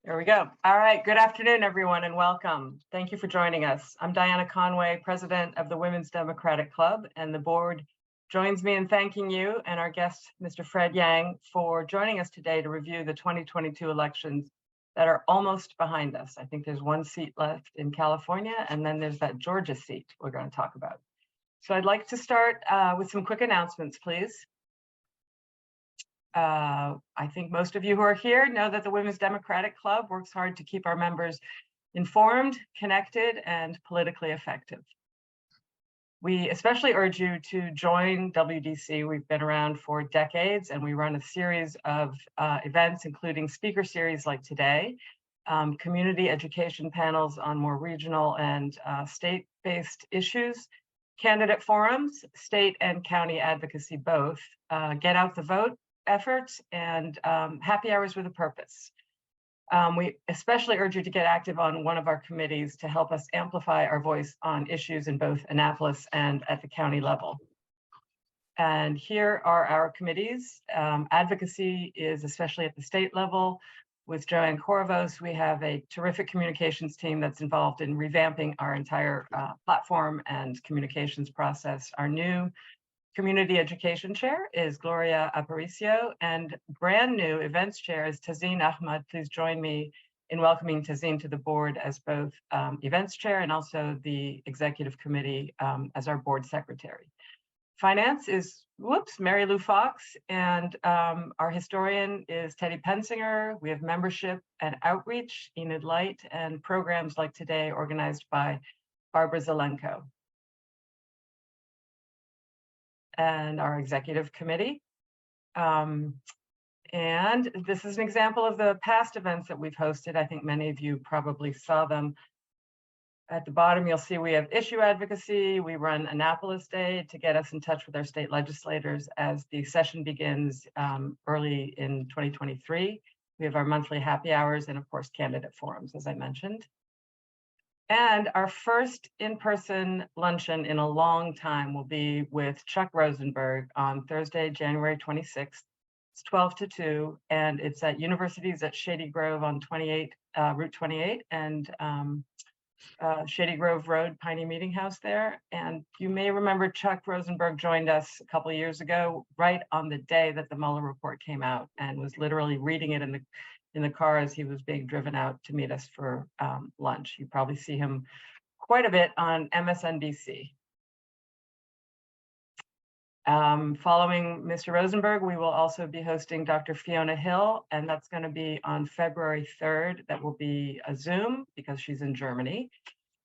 There we go. All right. Good afternoon, everyone, and welcome. Thank you for joining us. I'm Diana Conway, president of the Women's Democratic Club, and the board joins me in thanking you and our guest, Mr. Fred Yang, for joining us today to review the 2022 elections that are almost behind us. I think there's one seat left in California, and then there's that Georgia seat we're going to talk about. So I'd like to start with some quick announcements, please. I think most of you who are here know that the Women's Democratic Club works hard to keep our members informed, connected, and politically effective. We especially urge you to join WDC. We've been around for decades, and we run a series of events, including speaker series like today, community education panels on more regional and state-based issues, candidate forums, state and county advocacy both, get out the vote efforts, and happy hours with a purpose. We especially urge you to get active on one of our committees to help us amplify our voice on issues in both Annapolis and at the county level. And here are our committees. Advocacy is especially at the state level. With Joanne Corvos, we have a terrific communications team that's involved in revamping our entire platform and communications process. Our new Community Education Chair is Gloria Aparicio, and brand new Events Chair is Tazeen Ahmad. Please join me in welcoming Tazeen to the board as both Events Chair and also the Executive Committee as our Board Secretary. Finance is, Mary Lou Fox, and our historian is Teddy Pensinger. We have membership and outreach, Enid Light, and programs like today organized by Barbara Zelenko. And our executive committee. And this is an example of the past events that we've hosted. I think many of you probably saw them. At the bottom, you'll see we have issue advocacy. We run Annapolis Day to get us in touch with our state legislators as the session begins early in 2023. We have our monthly happy hours and, of course, candidate forums, as I mentioned. And our first in-person luncheon in a long time will be with Chuck Rosenberg on Thursday, January 26th. It's 12 to 2, and it's at Universities at Shady Grove on Route 28 and Shady Grove Road, Piney Meeting House there. And you may remember Chuck Rosenberg joined us a couple of years ago, right on the day that the Mueller report came out, and was literally reading it in the car as he was being driven out to meet us for lunch. You probably see him quite a bit on MSNBC. Following Mr. Rosenberg, we will also be hosting Dr. Fiona Hill, and that's going to be on February 3rd. That will be a Zoom because she's in Germany.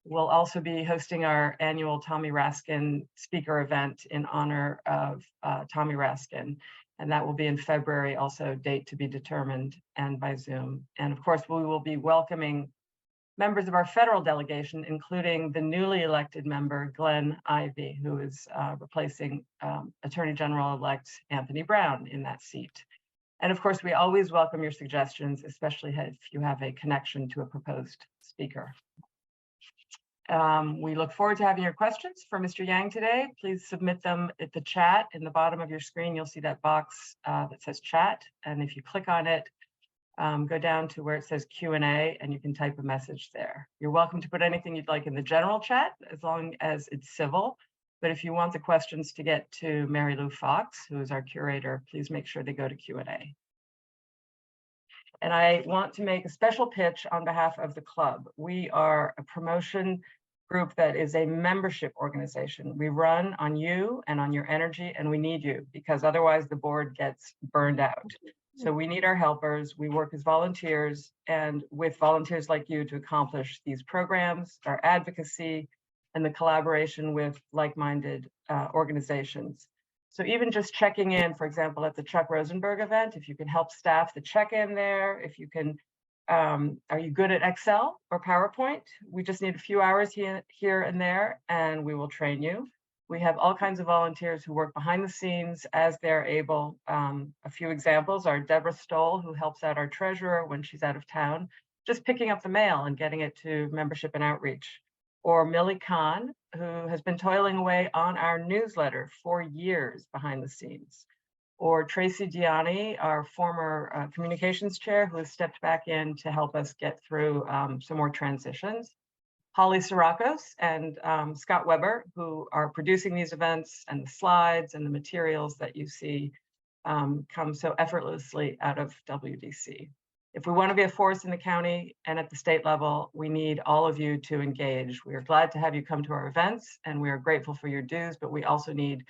We'll also be hosting our annual Tommy Raskin speaker event in honor of Tommy Raskin. And that will be in February, also date to be determined, and by Zoom. And of course, we will be welcoming members of our federal delegation, including the newly elected member, Glenn Ivey, who is replacing Attorney General-elect Anthony Brown in that seat. And of course, we always welcome your suggestions, especially if you have a connection to a proposed speaker. We look forward to having your questions for Mr. Yang today. Please submit them at the chat. In the bottom of your screen, you'll see that box that says chat. And if you click on it, go down to where it says Q&A, and you can type a message there. You're welcome to put anything you'd like in the general chat, as long as it's civil. But if you want the questions to get to Mary Lou Fox, who is our curator, please make sure they go to Q&A. And I want to make a special pitch on behalf of the club. We are a promotion group that is a membership organization. We run on you and on your energy, and we need you because otherwise the board gets burned out. So we need our helpers. We work as volunteers and with volunteers like you to accomplish these programs, our advocacy, and the collaboration with like-minded organizations. So even just checking in, for example, at the Chuck Rosenberg event, if you can help staff the check-in there, if you can, are you good at Excel or PowerPoint? We just need a few hours here and there, and we will train you. We have all kinds of volunteers who work behind the scenes as they're able. A few examples are Deborah Stoll, who helps out our treasurer when she's out of town, just picking up the mail and getting it to membership and outreach. Or Millie Khan, who has been toiling away on our newsletter for years behind the scenes. or Tracy Gianni, our former communications chair, who has stepped back in to help us get through some more transitions. Holly Sirakos and Scott Weber, who are producing these events, and the slides and the materials that you see come so effortlessly out of WDC. If we want to be a force in the county and at the state level, we need all of you to engage. We are glad to have you come to our events, and we are grateful for your dues, but we also need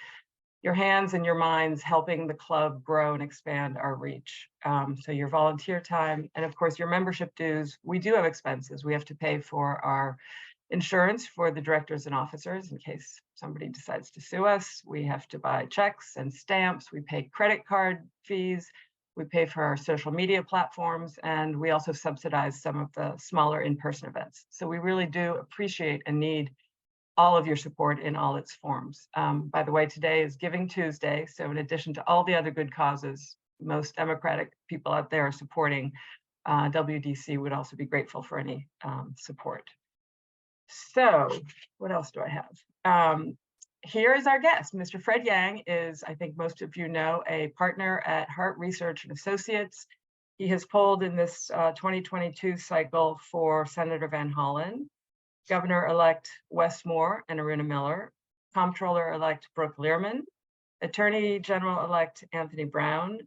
your hands and your minds helping the club grow and expand our reach. So your volunteer time, and of course your membership dues. We do have expenses. We have to pay for our insurance for the directors and officers in case somebody decides to sue us. We have to buy checks and stamps. We pay credit card fees. We pay for our social media platforms, and we also subsidize some of the smaller in-person events. So we really do appreciate and need all of your support in all its forms. By the way, today is Giving Tuesday. So in addition to all the other good causes most Democratic people out there are supporting, WDC would also be grateful for any support. So what else do I have? Here is our guest. Mr. Fred Yang is, I think most of you know, a partner at Hart Research and Associates. He has polled in this 2022 cycle for Senator Van Hollen, Governor-elect Wes Moore and Aruna Miller, Comptroller-elect Brooke Learman, Attorney General-elect Anthony Brown,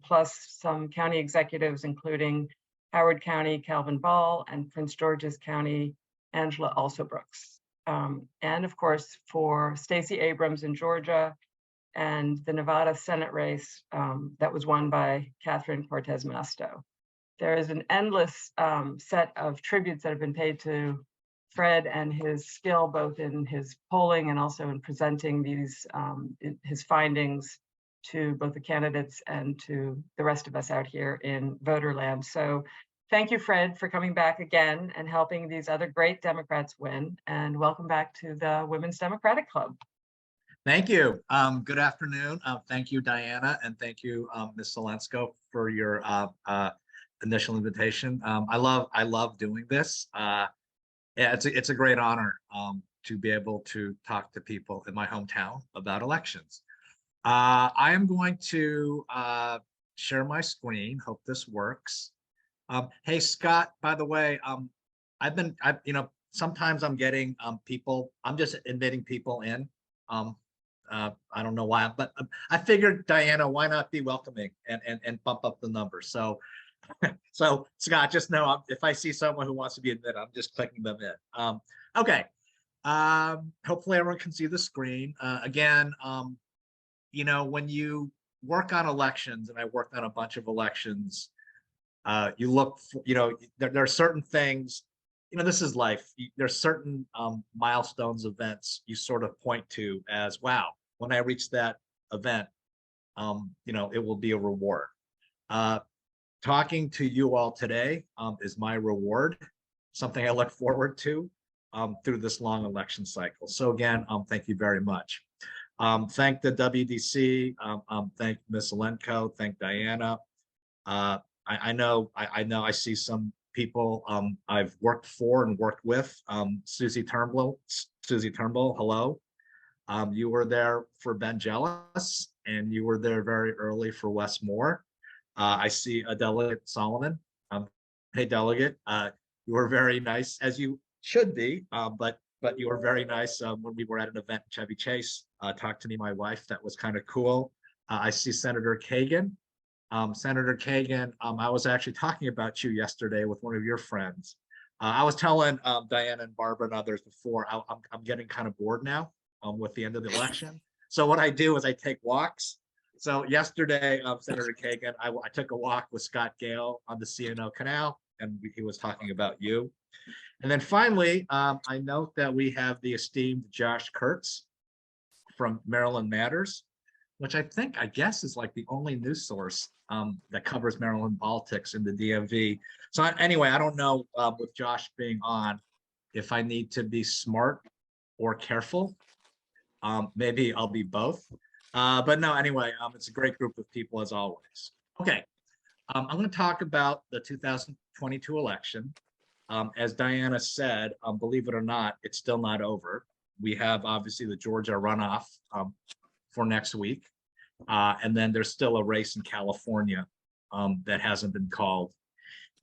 plus some county executives, including Howard County, Calvin Ball, and Prince George's County, Angela Also Brooks. And of course, for Stacey Abrams in Georgia and the Nevada Senate race that was won by Catherine Cortez Masto. There is an endless set of tributes that have been paid to Fred and his skill, both in his polling and also in presenting these his findings to both the candidates and to the rest of us out here in voterland. So thank you, Fred, for coming back again and helping these other great Democrats win. And welcome back to the Women's Democratic Club. Thank you. Good afternoon. Thank you, Diana, and thank you, Ms. Solensko, for your initial invitation. I love doing this. Yeah, it's a great honor to be able to talk to people in my hometown about elections. I am going to share my screen. Hope this works. Hey, Scott, by the way, sometimes I'm getting people, I'm just admitting people in. I don't know why, but I figured, Diana, why not be welcoming and bump up the number? So Scott, just know if I see someone who wants to be admitted, I'm just clicking them in. Okay. Hopefully everyone can see the screen. Again, when you work on elections, and I worked on a bunch of elections, you look for, there are certain things, this is life. There's certain milestones, events you sort of point to as, wow, when I reach that event, it will be a reward. Talking to you all today is my reward, something I look forward to through this long election cycle. So again, thank you very much. Thank the WDC, thank Ms. Solensko, thank Diana. I know I see some people I've worked for and worked with. Susie Turnbull, hello. You were there for Ben Jealous, and you were there very early for Wes Moore. I see a Delegate Solomon. Hey, Delegate, you were very nice, as you should be, but you were very nice when we were at an event in Chevy Chase. Talked to me, my wife. That was kind of cool. I see Senator Kagan. Senator Kagan, I was actually talking about you yesterday with one of your friends. I was telling Diana and Barbara and others before, I'm getting kind of bored now with the end of the election. So what I do is I take walks. So yesterday, Senator Kagan, I took a walk with Scott Gale on the C&O Canal, and he was talking about you. And then finally, I note that we have the esteemed Josh Kurtz from Maryland Matters, which I guess is like the only news source that covers Maryland politics in the DMV. So anyway, I don't know with Josh being on, if I need to be smart or careful. Maybe I'll be both. But no, anyway, it's a great group of people as always. Okay, I'm going to talk about the 2022 election. As Diana said, believe it or not, it's still not over. We have obviously the Georgia runoff for next week. And then there's still a race in California that hasn't been called.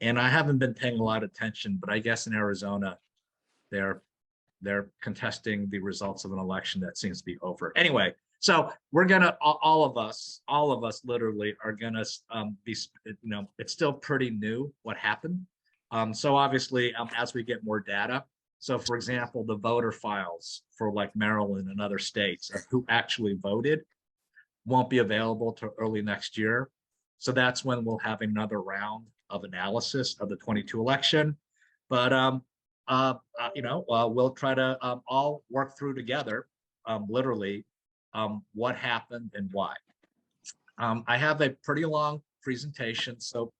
And I haven't been paying a lot of attention, but I guess in Arizona, they're contesting the results of an election that seems to be over. Anyway, so we're gonna, all of us literally are gonna be, it's still pretty new what happened. So obviously, as we get more data, so for example, the voter files for like Maryland and other states of who actually voted won't be available till early next year. So that's when we'll have another round of analysis of the 22 election. But we'll try to all work through together, literally, what happened and why. I have a pretty long presentation, so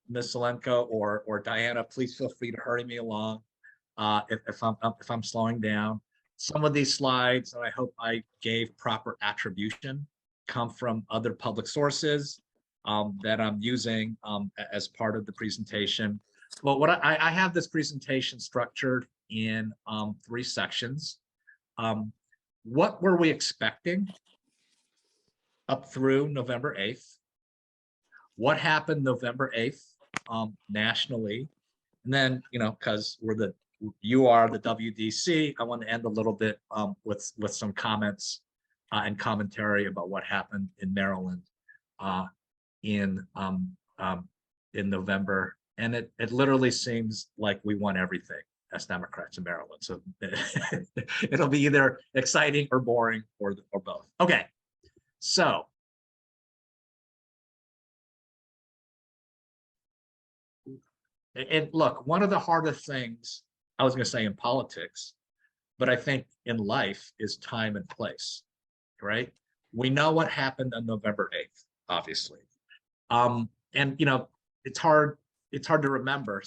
Ms. Zelenko or Diana, please feel free to hurry me along if I'm slowing down. Some of these slides, and I hope I gave proper attribution, come from other public sources that I'm using as part of the presentation. Well, what I have this presentation structured in 3 sections. What were we expecting up through November 8th? What happened November 8th nationally? And then, because you are the WDC, I want to end a little bit with some comments and commentary about what happened in Maryland in November. And it literally seems like we won everything as Democrats in Maryland. So it'll be either exciting or boring or both. Okay, so and look, one of the hardest things I was going to say in politics, but I think in life is time and place, right? We know what happened on November 8th, obviously. And it's hard to remember.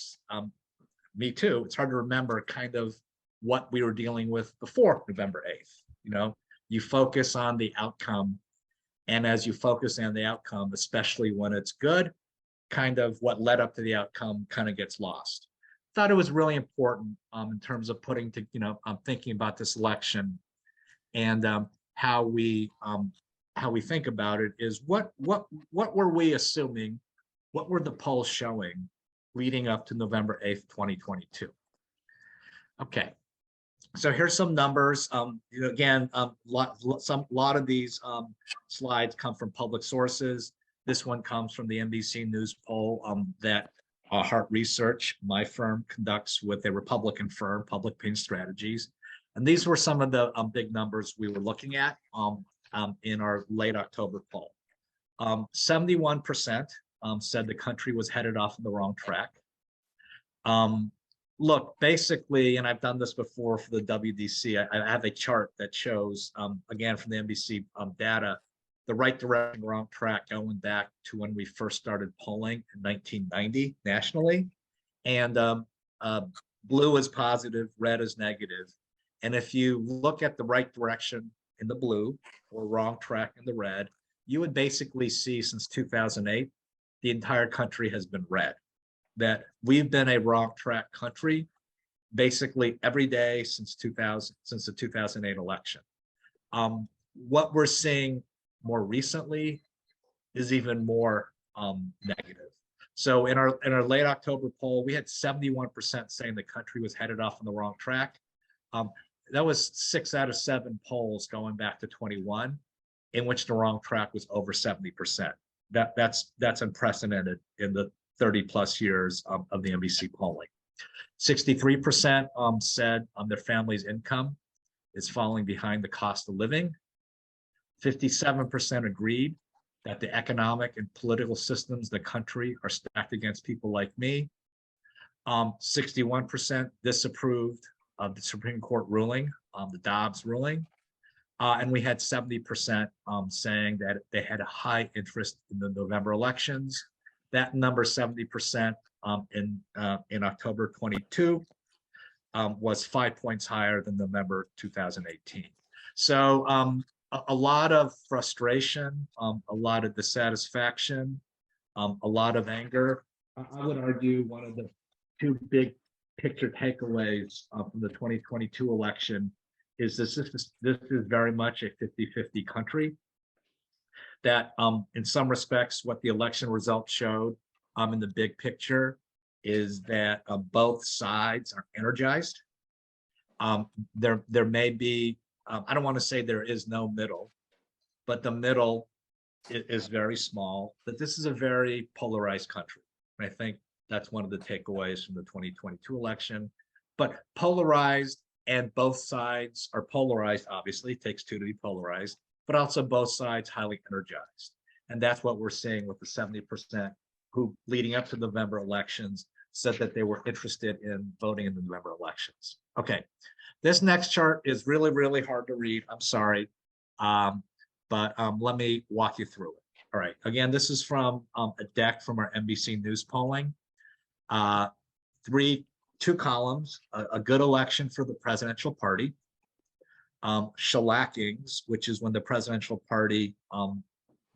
Me too. It's hard to remember kind of what we were dealing with before November 8th. You focus on the outcome, and as you focus on the outcome, especially when it's good, kind of what led up to the outcome kind of gets lost. Thought it was really important in terms of putting to, thinking about this election and how we think about it is what were we assuming? What were the polls showing leading up to November 8th, 2022? Okay, so here's some numbers. Again, a lot of these slides come from public sources. This one comes from the NBC News poll that Hart Research, my firm, conducts with a Republican firm, Public Opinion Strategies. And these were some of the big numbers we were looking at in our late October poll. 71% said the country was headed off on the wrong track. Look, basically, and I've done this before for the WDC, I have a chart that shows, again, from the NBC data, the right direction, wrong track, going back to when we first started polling in 1990 nationally. And blue is positive, red is negative. And if you look at the right direction in the blue or wrong track in the red, you would basically see since 2008, the entire country has been red. That we've been a wrong track country basically every day since the 2008 election. What we're seeing more recently is even more negative. So in our late October poll, we had 71% saying the country was headed off on the wrong track. That was 6 out of 7 polls going back to 21, in which the wrong track was over 70%. That's unprecedented in the 30 plus years of the NBC polling. 63% said their family's income is falling behind the cost of living. 57% agreed that the economic and political systems of the country are stacked against people like me. 61% disapproved of the Supreme Court ruling, the Dobbs ruling. And we had 70% saying that they had a high interest in the November elections. That number, 70% in October 22, was 5 points higher than November 2018. So a lot of frustration, a lot of dissatisfaction, a lot of anger. I would argue one of the 2 big picture takeaways from the 2022 election is this is very much a 50-50 country. that in some respects, what the election results showed in the big picture is that both sides are energized. There may be, I don't want to say there is no middle, but the middle is very small, but this is a very polarized country. And I think that's one of the takeaways from the 2022 election. But polarized, and both sides are polarized, obviously, it takes two to be polarized, but also both sides highly energized. And that's what we're seeing with the 70% who, leading up to the November elections, said that they were interested in voting in the November elections. Okay, this next chart is really, really hard to read. I'm sorry. But let me walk you through it. All right, again, this is from a deck from our NBC News polling. Two columns, a good election for the presidential party, shellackings, which is when the presidential party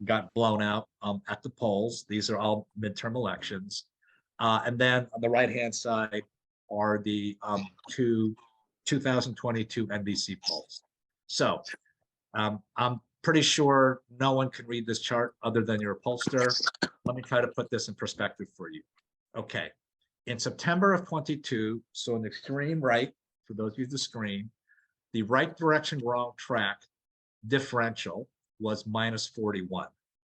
got blown out at the polls. These are all midterm elections. And then on the right-hand side are the two 2022 NBC polls. So I'm pretty sure no one can read this chart other than your pollster. Let me try to put this in perspective for you. Okay, in September of 22, so in the extreme right, for those of you at the screen, the right direction, wrong track differential was minus 41.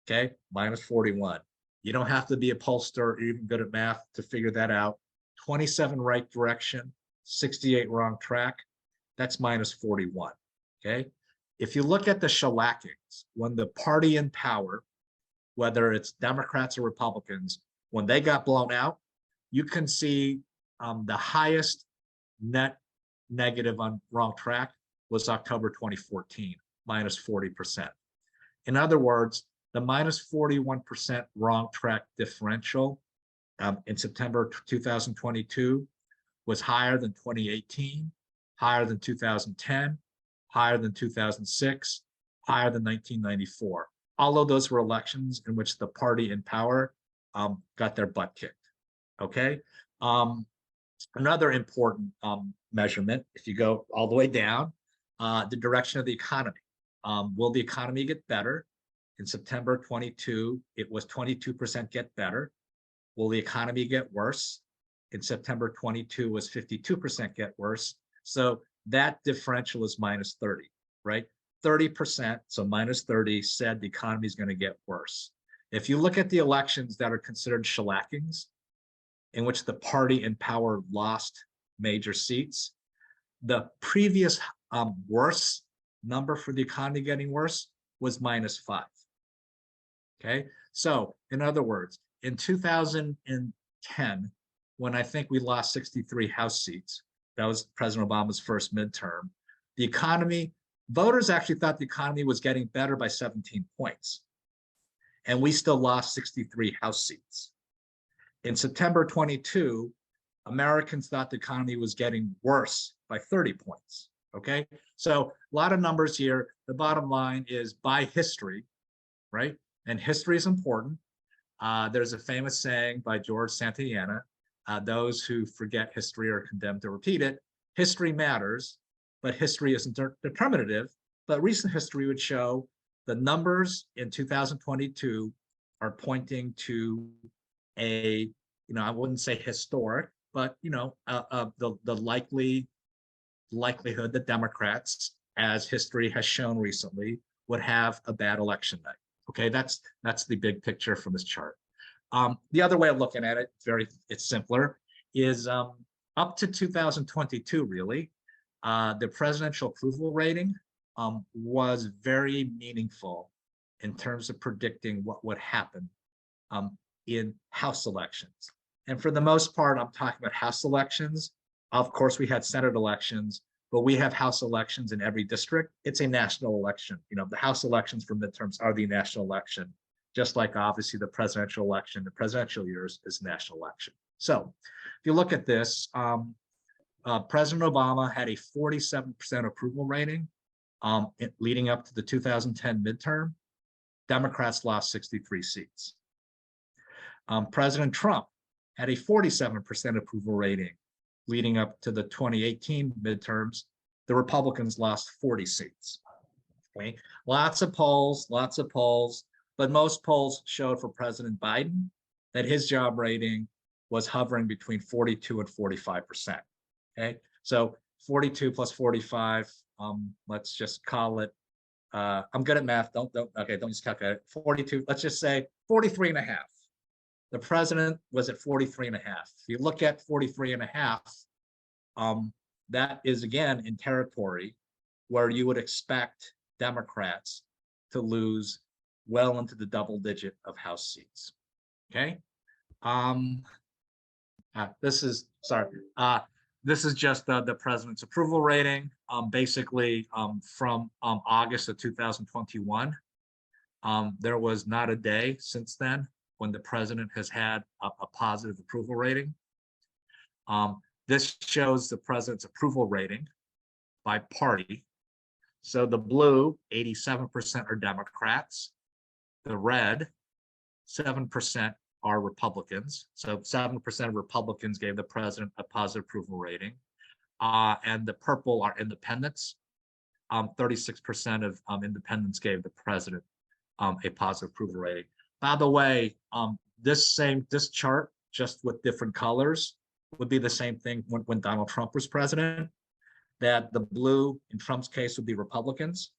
Okay, minus 41. You don't have to be a pollster or even good at math to figure that out. 27 right direction, 68 wrong track, that's minus 41. Okay, if you look at the shellackings, when the party in power, whether it's Democrats or Republicans, when they got blown out, you can see the highest net negative on wrong track was October 2014, minus 40%. In other words, the minus 41% wrong track differential in September 2022 was higher than 2018, higher than 2010, higher than 2006, higher than 1994. All of those were elections in which the party in power got their butt kicked. Okay. Another important measurement, if you go all the way down, the direction of the economy. Will the economy get better? In September 22, it was 22% get better. Will the economy get worse? In September 22 was 52% get worse. So that differential is minus 30, right? 30%, so minus 30, said the economy is going to get worse. If you look at the elections that are considered shellackings, in which the party in power lost major seats, the previous worse number for the economy getting worse was minus 5. Okay, so in other words, in 2010, when I think we lost 63 House seats, that was President Obama's first midterm, the economy, voters actually thought the economy was getting better by 17 points. And we still lost 63 House seats. In September 22, Americans thought the economy was getting worse by 30 points. Okay, so a lot of numbers here. The bottom line is by history, right? And history is important. There's a famous saying by George Santayana, those who forget history are condemned to repeat it. History matters, but history isn't determinative. But recent history would show the numbers in 2022 are pointing to a, I wouldn't say historic, but, the likelihood that Democrats, as history has shown recently, would have a bad election night. Okay, that's the big picture from this chart. The other way of looking at it, it's simpler, is up to 2022, really, the presidential approval rating was very meaningful in terms of predicting what would happen in House elections. And for the most part, I'm talking about House elections. Of course, we had Senate elections, but we have House elections in every district. It's a national election. The House elections for midterms are the national election, just like obviously the presidential election, the presidential years is national election. So if you look at this, President Obama had a 47% approval rating leading up to the 2010 midterm. Democrats lost 63 seats. President Trump had a 47% approval rating leading up to the 2018 midterms. The Republicans lost 40 seats. Okay, lots of polls. but most polls showed for President Biden that his job rating was hovering between 42 and 45%. Okay, so 42 plus 45, let's just call it, I'm good at math, don't just calculate it. 42, let's just say 43 and a half. The president was at 43 and a half. If you look at 43 and a half, that is again in territory where you would expect Democrats to lose well into the double digit of House seats. Okay. This is just the president's approval rating. Basically, from August of 2021, there was not a day since then when the president has had a positive approval rating. This shows the president's approval rating by party. So the blue, 87% are Democrats. The red, 7% are Republicans. So 7% of Republicans gave the president a positive approval rating. And the purple are independents. 36% of independents gave the president a positive approval rating. By the way, this chart, just with different colors, would be the same thing when Donald Trump was president, that the blue in Trump's case would be Republicans.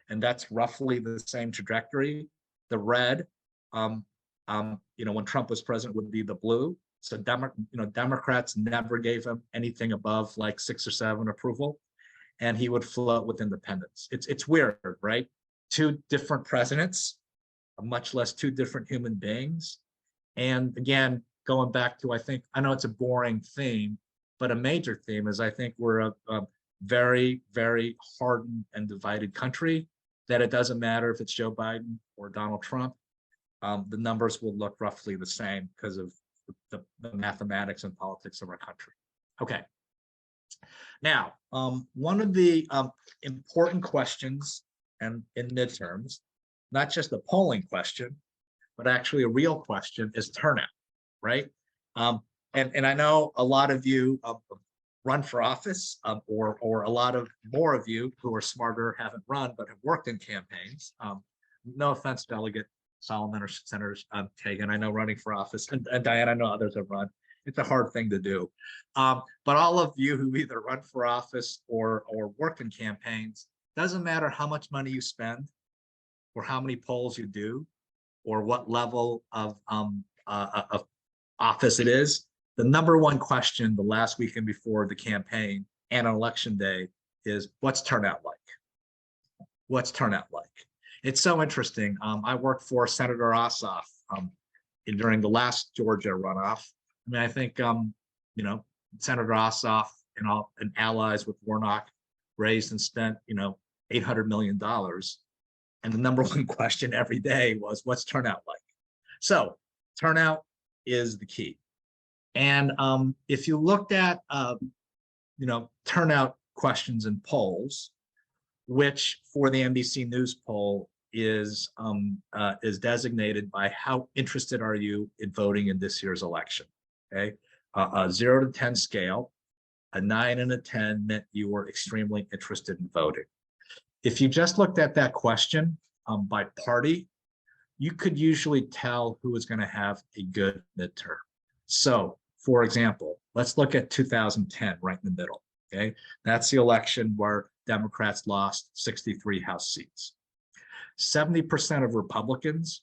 And that's roughly the same trajectory. The red, when Trump was president, would be the blue. So Democrats never gave him anything above like 6 or 7 approval, and he would float with independents. It's weird, right? 2 different presidents, much less 2 different human beings. And again, going back to, I know it's a boring theme, but a major theme is I think we're a very, very hardened and divided country, that it doesn't matter if it's Joe Biden or Donald Trump. The numbers will look roughly the same because of the mathematics and politics of our country. Okay. Now, one of the important questions and in midterms, not just a polling question, but actually a real question, is turnout, right? And I know a lot of you run for office, or a lot of more of you who are smarter haven't run but have worked in campaigns. No offense, Delegate Solomon or Senator Kagan. I know running for office, and Diane, I know others have run. It's a hard thing to do. But all of you who either run for office or work in campaigns, doesn't matter how much money you spend, or how many polls you do, or what level of office it is. The number one question the last weekend before the campaign and on election day is, what's turnout like? What's turnout like? It's so interesting. I worked for Senator Ossoff during the last Georgia runoff. I mean, I think Senator Ossoff and allies with Warnock raised and spent $800 million, and the number one question every day was, what's turnout like? So turnout is the key. And if you looked at turnout questions in polls, which for the NBC News poll is designated by how interested are you in voting in this year's election. Okay, a 0 to 10 scale, a 9 and a 10 meant you were extremely interested in voting. If you just looked at that question by party, you could usually tell who is going to have a good midterm. So, for example, let's look at 2010, right in the middle. Okay, that's the election where Democrats lost 63 House seats. 70% of Republicans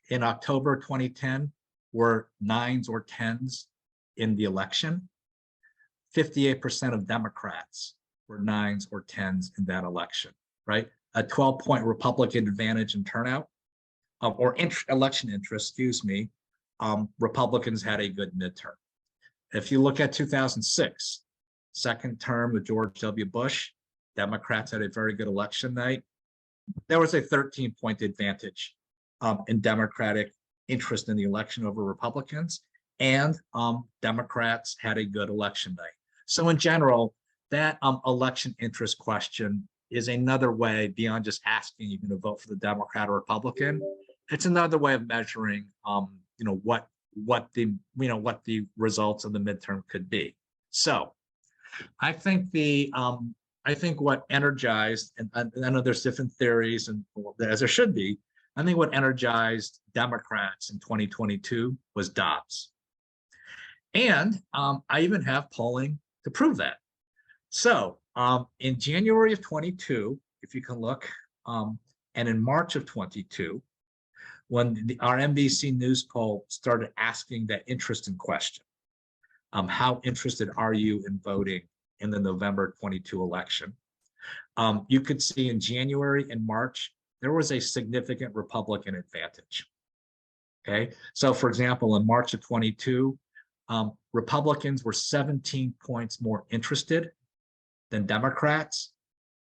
in October 2010 were 9s or 10s in the election. 58% of Democrats were 9s or 10s in that election, right? A 12-point Republican advantage in turnout, election interest, excuse me. Republicans had a good midterm. If you look at 2006, second term of George W. Bush, Democrats had a very good election night. There was a 13-point advantage in Democratic interest in the election over Republicans, and Democrats had a good election night. So in general, that election interest question is another way beyond just asking you to vote for the Democrat or Republican. It's another way of measuring, what the results of the midterm could be. So, I think what energized, and I know there's different theories, and as there should be, I think what energized Democrats in 2022 was Dobbs. And I even have polling to prove that. So in January of 22, if you can look, and in March of 22, when our NBC News poll started asking that interesting question, how interested are you in voting in the November 22 election? You could see in January and March, there was a significant Republican advantage. Okay, so for example, in March of 22, Republicans were 17 points more interested than Democrats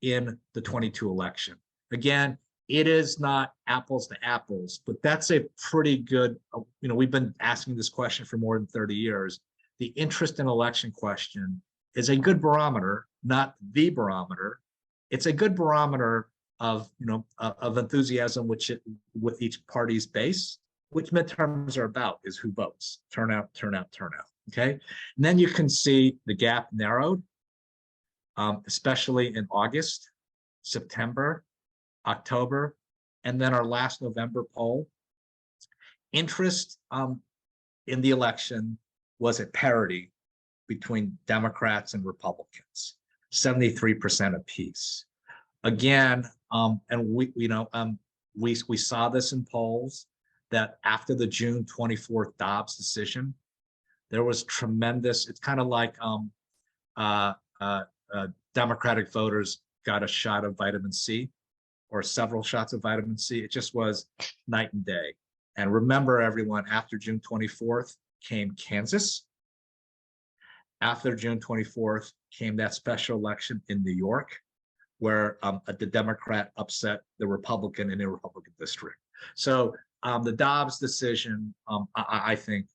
in the 22 election. Again, it is not apples to apples, but that's a pretty good, we've been asking this question for more than 30 years. The interest in election question is a good barometer, not the barometer. It's a good barometer of, of enthusiasm, with each party's base, which midterms are about, is who votes, turnout, turnout, turnout. Okay, and then you can see the gap narrowed, especially in August, September, October, and then our last November poll. Interest in the election was at parity between Democrats and Republicans, 73% apiece. Again, and we saw this in polls that after the June 24th Dobbs decision, there was tremendous. It's kind of like Democratic voters got a shot of vitamin C, or several shots of vitamin C. It just was night and day. And remember, everyone, after June 24th came Kansas. After June 24th came that special election in New York, where the Democrat upset the Republican in a Republican district. So the Dobbs decision, I think,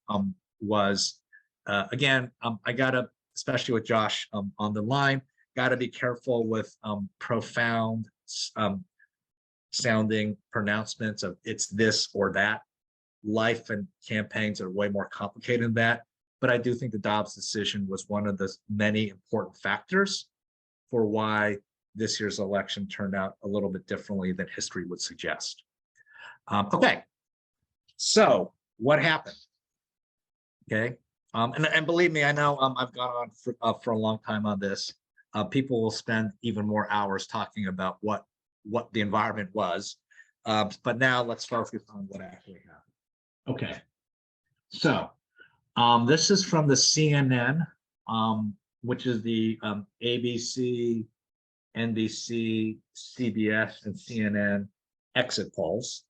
was, again, I gotta, especially with Josh on the line, gotta be careful with profound sounding pronouncements of it's this or that. Life and campaigns are way more complicated than that. But I do think the Dobbs decision was one of the many important factors for why this year's election turned out a little bit differently than history would suggest. Okay, so what happened? Okay, and believe me, I know I've gone on for a long time on this. People will spend even more hours talking about what the environment was, but now let's focus on what actually happened. Okay, so this is from the CNN, which is the ABC, NBC, CBS, and CNN exit polls.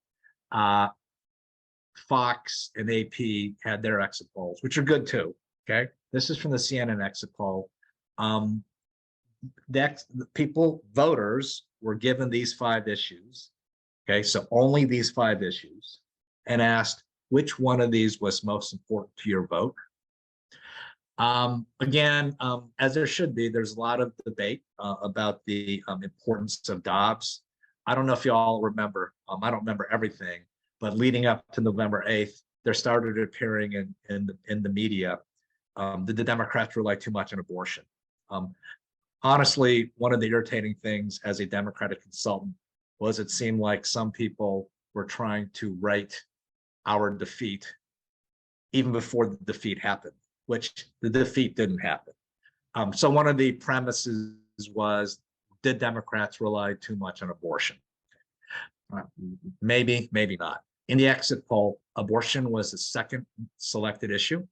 Fox and AP had their exit polls, which are good too. Okay, this is from the CNN exit poll. Voters were given these 5 issues. Okay, so only these 5 issues, and asked which one of these was most important to your vote. Again, as there should be, there's a lot of debate about the importance of Dobbs. I don't know if you all remember, I don't remember everything, but leading up to November 8th, there started appearing in the media that the Democrats rely too much on abortion. Honestly, one of the irritating things as a Democratic consultant was it seemed like some people were trying to write our defeat even before the defeat happened, which the defeat didn't happen. So one of the premises was, did Democrats rely too much on abortion? Maybe, maybe not. In the exit poll, abortion was the second selected issue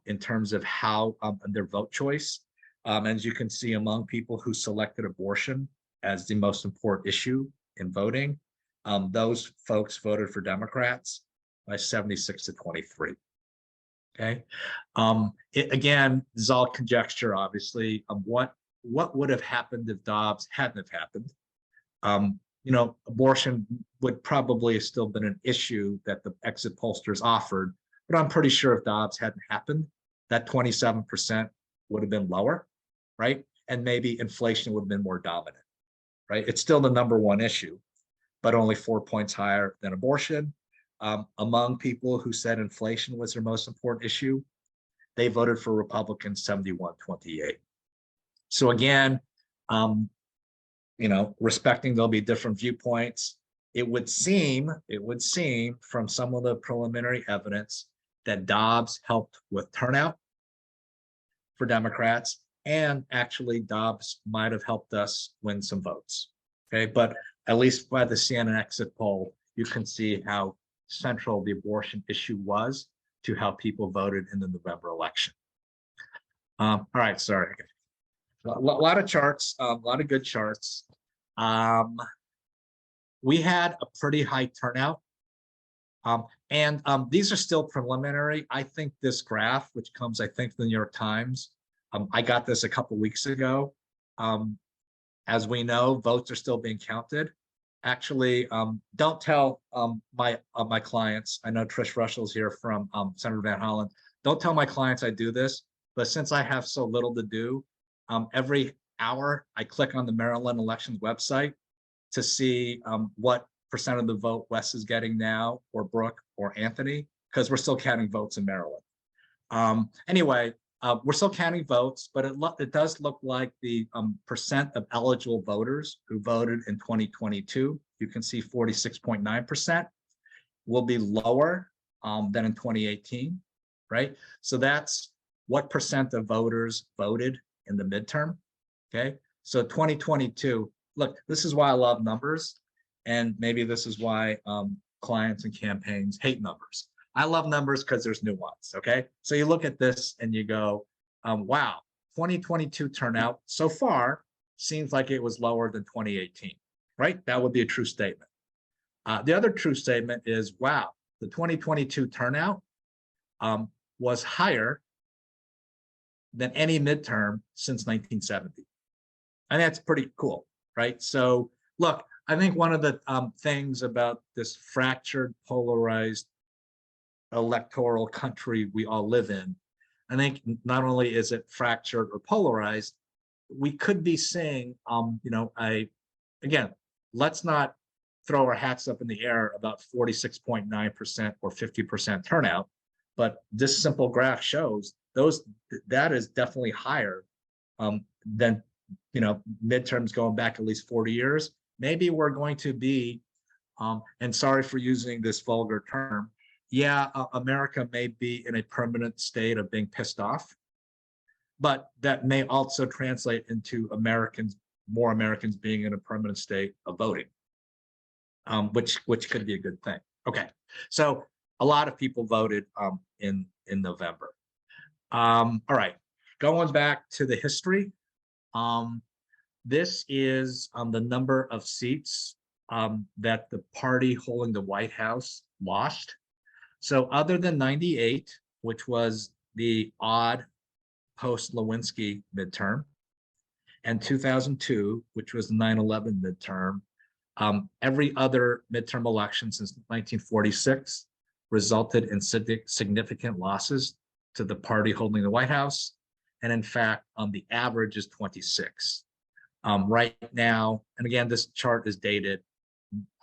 in terms of how their vote choice. As you can see, among people who selected abortion as the most important issue in voting, those folks voted for Democrats by 76-23. Okay, again, this is all conjecture, obviously. What would have happened if Dobbs hadn't have happened? Abortion would probably have still been an issue that the exit pollsters offered, but I'm pretty sure if Dobbs hadn't happened, that 27% would have been lower, right? And maybe inflation would have been more dominant, right? It's still the #1 issue, but only 4 points higher than abortion. Among people who said inflation was their most important issue, they voted for Republicans 71-28. So again, respecting there'll be different viewpoints. it would seem from some of the preliminary evidence that Dobbs helped with turnout for Democrats, and actually Dobbs might have helped us win some votes. Okay, but at least by the CNN exit poll, you can see how central the abortion issue was to how people voted in the November election. All right, sorry. A lot of charts, a lot of good charts. We had a pretty high turnout. These are still preliminary. I think this graph, which comes, I think, from the New York Times, I got this a couple weeks ago. As we know, votes are still being counted. Actually, don't tell my clients. I know Trish Russell's here from Senator Van Hollen. Don't tell my clients I do this, but since I have so little to do, every hour I click on the Maryland elections website to see what percent of the vote Wes is getting now, or Brooke, or Anthony, because we're still counting votes in Maryland. Anyway, we're still counting votes, but it does look like the percent of eligible voters who voted in 2022, you can see 46.9%, will be lower than in 2018, right? So that's what percent of voters voted in the midterm, okay? So 2022, look, this is why I love numbers, and maybe this is why clients and campaigns hate numbers. I love numbers because there's nuance, okay? So you look at this and you go, wow, 2022 turnout so far seems like it was lower than 2018, right? That would be a true statement. The other true statement is, wow, the 2022 turnout was higher than any midterm since 1970. And that's pretty cool, right? So look, I think one of the things about this fractured, polarized electoral country we all live in, I think not only is it fractured or polarized, we could be seeing, again, let's not throw our hats up in the air about 46.9% or 50% turnout, but this simple graph shows that is definitely higher than midterms going back at least 40 years. Maybe we're going to be, and sorry for using this vulgar term, yeah, America may be in a permanent state of being pissed off, but that may also translate into more Americans being in a permanent state of voting, which could be a good thing. Okay, so a lot of people voted in November. All right, going back to the history, this is the number of seats that the party holding the White House lost. So other than 98, which was the odd post-Lewinsky midterm, and 2002, which was the 9/11 midterm, every other midterm election since 1946 resulted in significant losses to the party holding the White House. And in fact, the average is 26. Right now, and again, this chart is dated.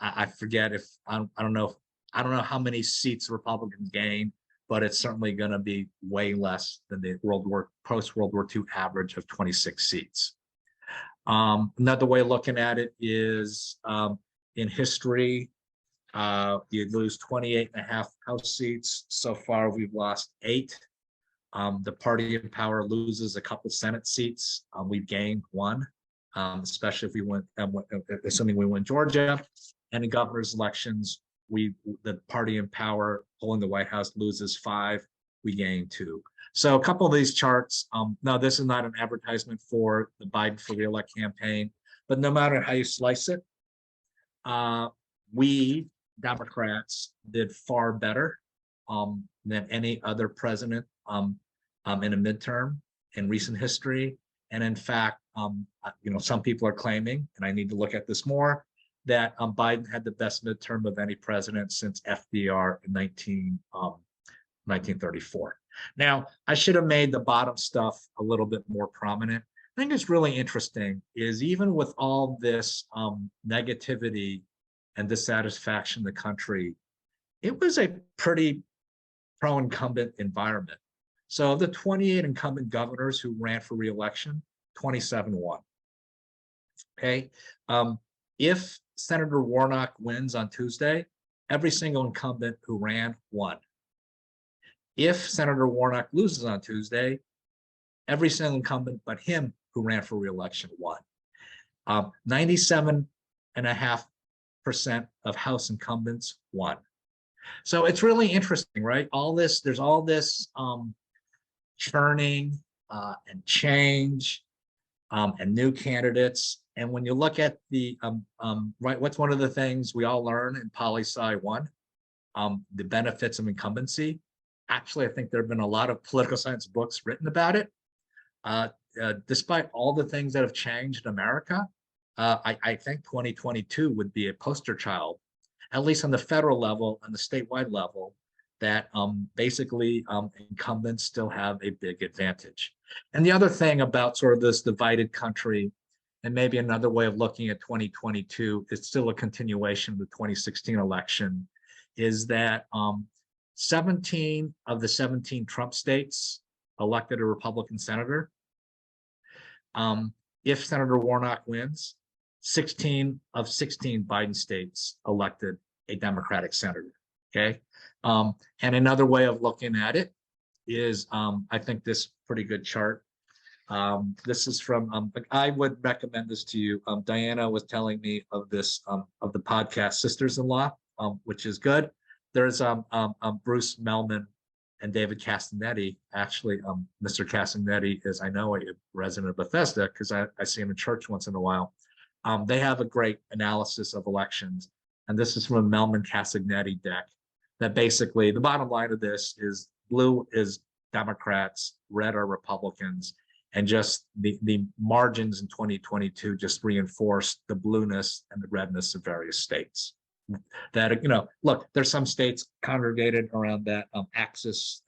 I forget if, I don't know how many seats Republicans gained, but it's certainly going to be way less than the post-World War II average of 26 seats. Another way of looking at it is in history, you lose 28.5 House seats. So far, we've lost 8. The party in power loses a couple Senate seats. We've gained 1, especially if we win, assuming we win Georgia. And in governor's elections, the party in power holding the White House loses 5, we gain 2. So a couple of these charts, now this is not an advertisement for the Biden for reelect campaign, but no matter how you slice it, we Democrats did far better than any other president in a midterm in recent history. And in fact, some people are claiming, and I need to look at this more, that Biden had the best midterm of any president since FDR in 1934. Now, I should have made the bottom stuff a little bit more prominent. I think it's really interesting is even with all this negativity and dissatisfaction in the country, it was a pretty pro-incumbent environment. So of the 28 incumbent governors who ran for re-election, 27 won. Okay. If Senator Warnock wins on Tuesday, every single incumbent who ran won. If Senator Warnock loses on Tuesday, every single incumbent but him who ran for re-election won. 97.5% of House incumbents won. So it's really interesting, right? There's all this churning and change and new candidates. And when you look at the, right, what's one of the things we all learn in Poli-Sci 1? The benefits of incumbency. Actually, I think there have been a lot of political science books written about it. Despite all the things that have changed in America, I think 2022 would be a poster child, at least on the federal level and the statewide level, that basically incumbents still have a big advantage. And the other thing about sort of this divided country, and maybe another way of looking at 2022, is still a continuation of the 2016 election, is that 17 of the 17 Trump states elected a Republican senator. If Senator Warnock wins, 16 of 16 Biden states elected a Democratic senator, okay? And another way of looking at it is, I think this pretty good chart. This is from, I would recommend this to you. Diana was telling me of this, of the podcast Sisters-in-Law, which is good. There's Bruce Melman and David Castanetti. Actually, Mr. Castanetti is, I know, a resident of Bethesda because I see him in church once in a while. They have a great analysis of elections. And this is from a Melman Castanetti deck that basically the bottom line of this is blue is Democrats, red are Republicans, and just the margins in 2022 just reinforced the blueness and the redness of various states. That, you know, look, there's some states congregated around that axis,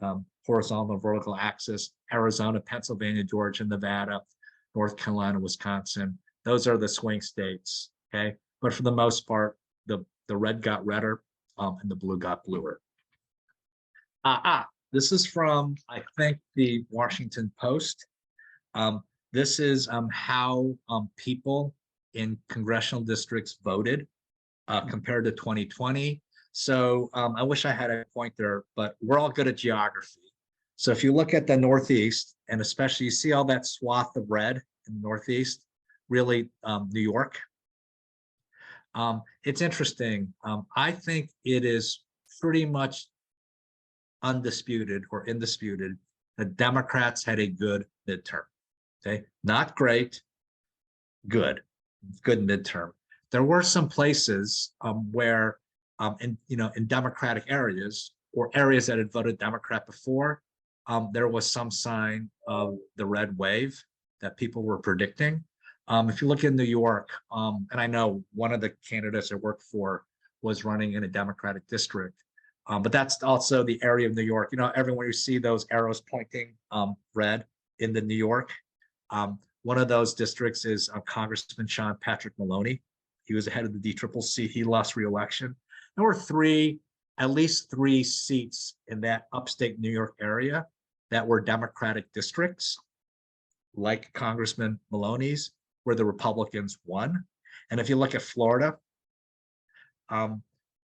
horizontal and vertical axis: Arizona, Pennsylvania, Georgia, Nevada, North Carolina, Wisconsin. Those are the swing states, okay? But for the most part, the red got redder and the blue got bluer. This is from, I think, the Washington Post. This is how people in congressional districts voted compared to 2020. So I wish I had a pointer, but we're all good at geography. So if you look at the Northeast, and especially you see all that swath of red in the Northeast, really New York. It's interesting. I think it is pretty much undisputed or indisputed that Democrats had a good midterm. Okay, not great, good midterm. There were some places where, in Democratic areas or areas that had voted Democrat before, there was some sign of the red wave that people were predicting. If you look in New York, and I know one of the candidates I worked for was running in a Democratic district, but that's also the area of New York. You know, everywhere you see those arrows pointing red in the New York. One of those districts is Congressman Sean Patrick Maloney. He was the head of the DCCC. He lost re-election. There were at least three seats in that upstate New York area that were Democratic districts, like Congressman Maloney's, where the Republicans won. And if you look at Florida,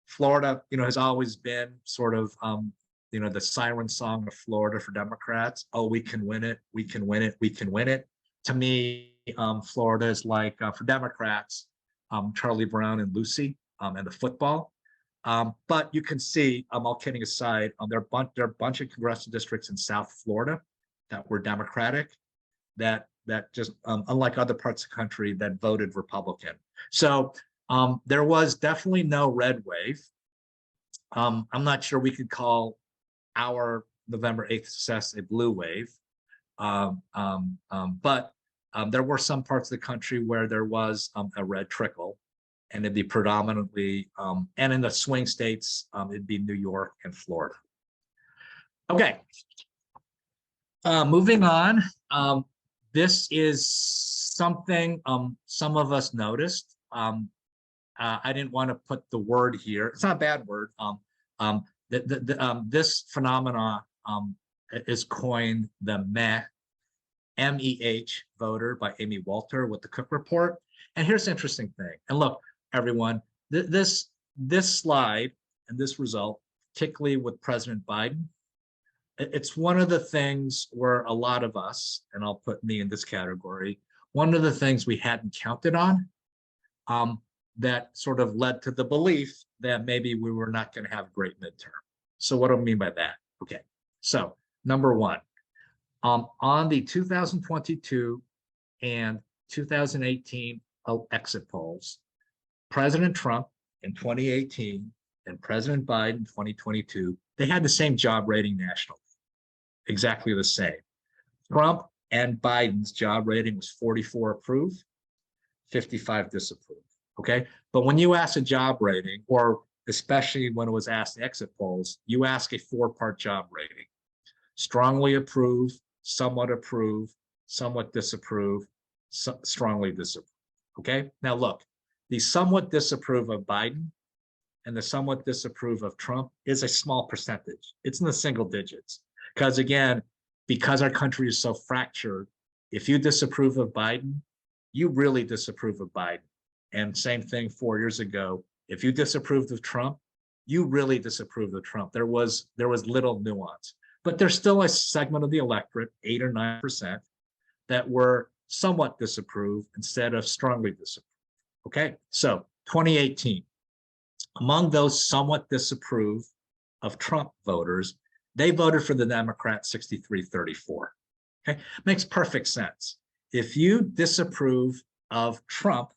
Florida, has always been sort of, the siren song of Florida for Democrats. Oh, we can win it. We can win it. We can win it. To me, Florida is like, for Democrats, Charlie Brown and Lucy and the football. But you can see, all kidding aside, there are a bunch of congressional districts in South Florida that were Democratic, that just, unlike other parts of the country, that voted Republican. So there was definitely no red wave. I'm not sure we could call our November 8th success a blue wave. But there were some parts of the country where there was a red trickle, and it'd be predominantly, and in the swing states, it'd be New York and Florida. Okay, moving on. This is something some of us noticed. I didn't want to put the word here. It's not a bad word. This phenomena is coined the MEH voter by Amy Walter with the Cook Report. And here's the interesting thing. And look, everyone, this slide and this result, particularly with President Biden, it's one of the things where a lot of us, and I'll put me in this category, one of the things we hadn't counted on, that sort of led to the belief that maybe we were not going to have a great midterm. So what do I mean by that? Okay, so number one, on the 2022 and 2018 exit polls, President Trump in 2018 and President Biden in 2022, they had the same job rating nationally, exactly the same. Trump and Biden's job rating was 44 approve, 55 disapprove. Okay, but when you ask a job rating, or especially when it was asked in exit polls, you ask a 4-part job rating: strongly approve, somewhat approve, somewhat disapprove, strongly disapprove. Okay, now look, the somewhat disapprove of Biden and the somewhat disapprove of Trump is a small percentage. It's in the single digits. Because again, because our country is so fractured, if you disapprove of Biden, you really disapprove of Biden. And same thing 4 years ago, if you disapproved of Trump, you really disapproved of Trump. There was little nuance, but there's still a segment of the electorate, 8 or 9%, that were somewhat disapprove instead of strongly disapprove. Okay, so 2018, among those somewhat disapprove of Trump voters, they voted for the Democrat 63-34. Okay, makes perfect sense. If you disapprove of Trump,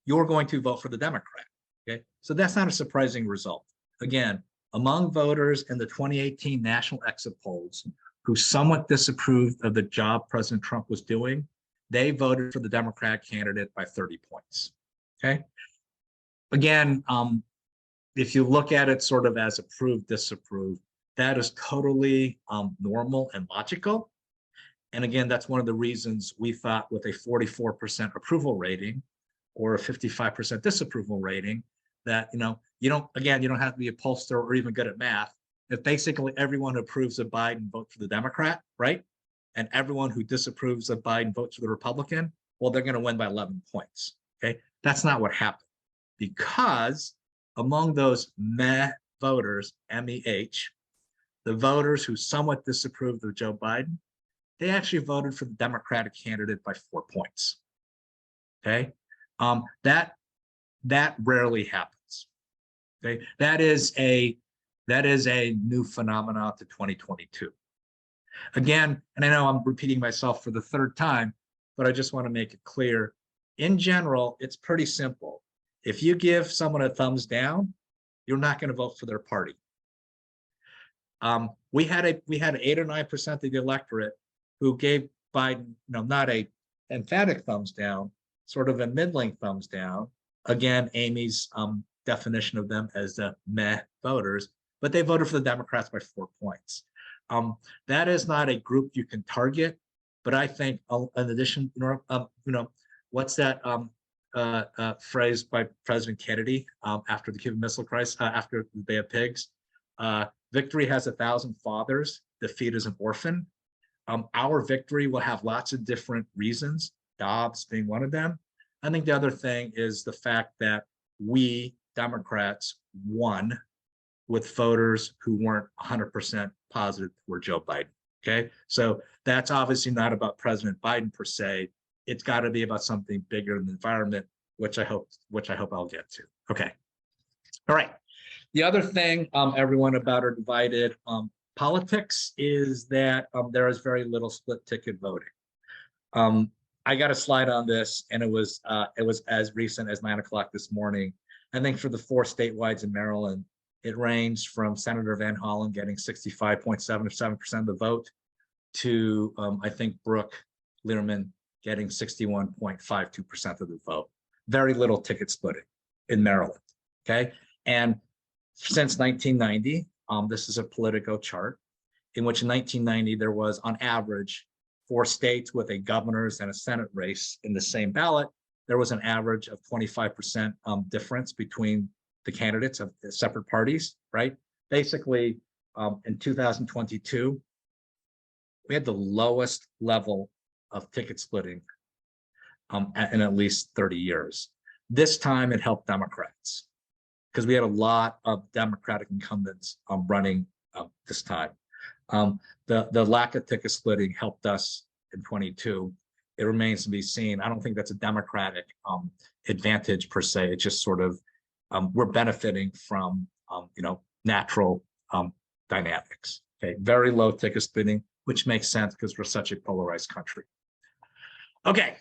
you're going to vote for the Democrat. Okay, so that's not a surprising result. Again, among voters in the 2018 national exit polls who somewhat disapproved of the job President Trump was doing, they voted for the Democratic candidate by 30 points. Okay, again, if you look at it sort of as approve, disapprove, that is totally normal and logical. And again, that's one of the reasons we thought with a 44% approval rating or a 55% disapproval rating that, you don't have to be a pollster or even good at math. If basically everyone who approves of Biden votes for the Democrat, right? And everyone who disapproves of Biden votes for the Republican, well, they're going to win by 11 points. Okay, that's not what happened, because among those meh voters, MEH, the voters who somewhat disapproved of Joe Biden, they actually voted for the Democratic candidate by 4 points. Okay, that rarely happens. Okay, that is a new phenomenon to 2022. Again, and I know I'm repeating myself for the third time, but I just want to make it clear. In general, it's pretty simple. If you give someone a thumbs down, you're not going to vote for their party. We had 8 or 9% of the electorate who gave Biden, not a emphatic thumbs down, sort of a middling thumbs down. Again, Amy's definition of them as the meh voters, but they voted for the Democrats by 4 points. That is not a group you can target, but I think in addition, what's that phrase by President Kennedy after the Cuban Missile Crisis, after the Bay of Pigs? Victory has 1,000 fathers, defeat is an orphan. Our victory will have lots of different reasons, Dobbs being one of them. I think the other thing is the fact that we Democrats won with voters who weren't 100% positive toward Joe Biden. Okay, so that's obviously not about President Biden per se. It's got to be about something bigger than the environment, which I hope I'll get to. Okay, all right. The other thing, everyone about our divided politics is that there is very little split ticket voting. I got a slide on this, and it was as recent as 9 o'clock this morning. I think for the 4 statewides in Maryland, it ranged from Senator Van Hollen getting 65.77% of the vote to I think Brooke Learman getting 61.52% of the vote. Very little ticket splitting in Maryland. Okay, and since 1990, this is a Politico chart in which in 1990 there was on average 4 states with a governor's and a Senate race in the same ballot. There was an average of 25% difference between the candidates of the separate parties, right? Basically, in 2022, we had the lowest level of ticket splitting in at least 30 years. This time it helped Democrats because we had a lot of Democratic incumbents running this time. The lack of ticket splitting helped us in 22. It remains to be seen. I don't think that's a Democratic advantage per se. It's just sort of we're benefiting from natural dynamics. Okay, very low ticket splitting, which makes sense because we're such a polarized country. Okay,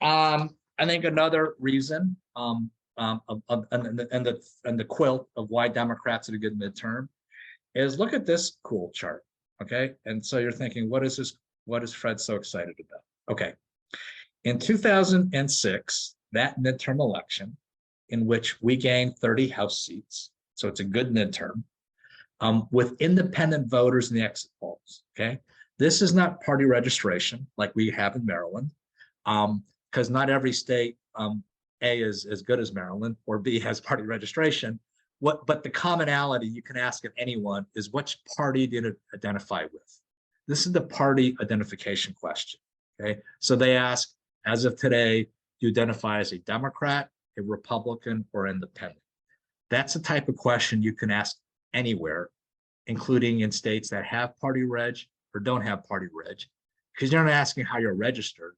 I think another reason and the quilt of why Democrats had a good midterm is look at this cool chart. Okay, and so you're thinking, what is this? What is Fred so excited about? Okay, in 2006, that midterm election, in which we gained 30 House seats, so it's a good midterm, with independent voters in the exit polls. Okay, this is not party registration like we have in Maryland, because not every state A is as good as Maryland or B has party registration. But the commonality you can ask of anyone is which party did it identify with? This is the party identification question. Okay, so they ask, as of today, do you identify as a Democrat, a Republican, or independent? That's the type of question you can ask anywhere, including in states that have party reg or don't have party reg, because you're not asking how you're registered,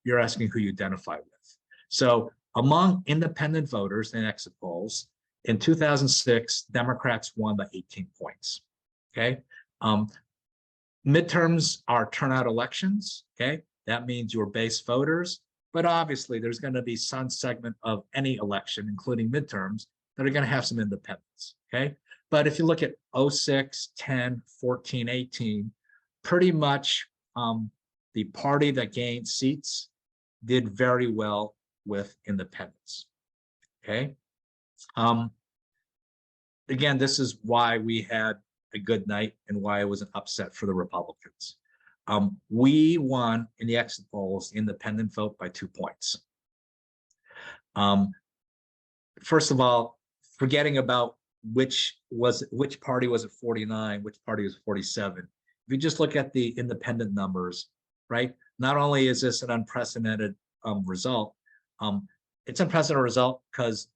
you're asking who you identify with. So among independent voters in exit polls, in 2006, Democrats won by 18 points. Okay, midterms are turnout elections. Okay, that means your base voters, but obviously there's going to be some segment of any election, including midterms, that are going to have some independents. Okay, but if you look at 06, 10, 14, 18, pretty much the party that gained seats did very well with independents. Okay. Again, this is why we had a good night and why it was an upset for the Republicans. We won in the exit polls independent vote by 2 points. First of all, forgetting about which party was at 49, which party was 47. If you just look at the independent numbers, right? Not only is this an unprecedented result, it's an unprecedented result because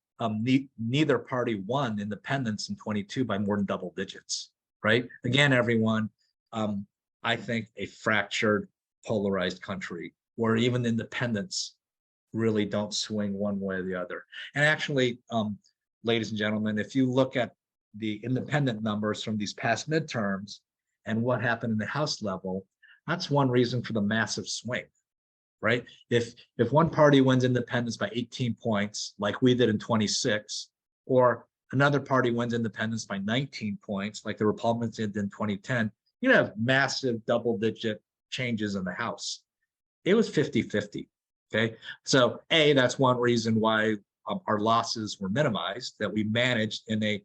neither party won independents in 22 by more than double digits, right? Again, everyone, I think a fractured, polarized country where even independents really don't swing one way or the other. And actually, ladies and gentlemen, if you look at the independent numbers from these past midterms and what happened in the House level, that's one reason for the massive swing. Right? If one party wins independence by 18 points, like we did in 26, or another party wins independence by 19 points, like the Republicans did in 2010, you have massive double-digit changes in the House. It was 50-50. Okay, so that's one reason why our losses were minimized. That we managed in a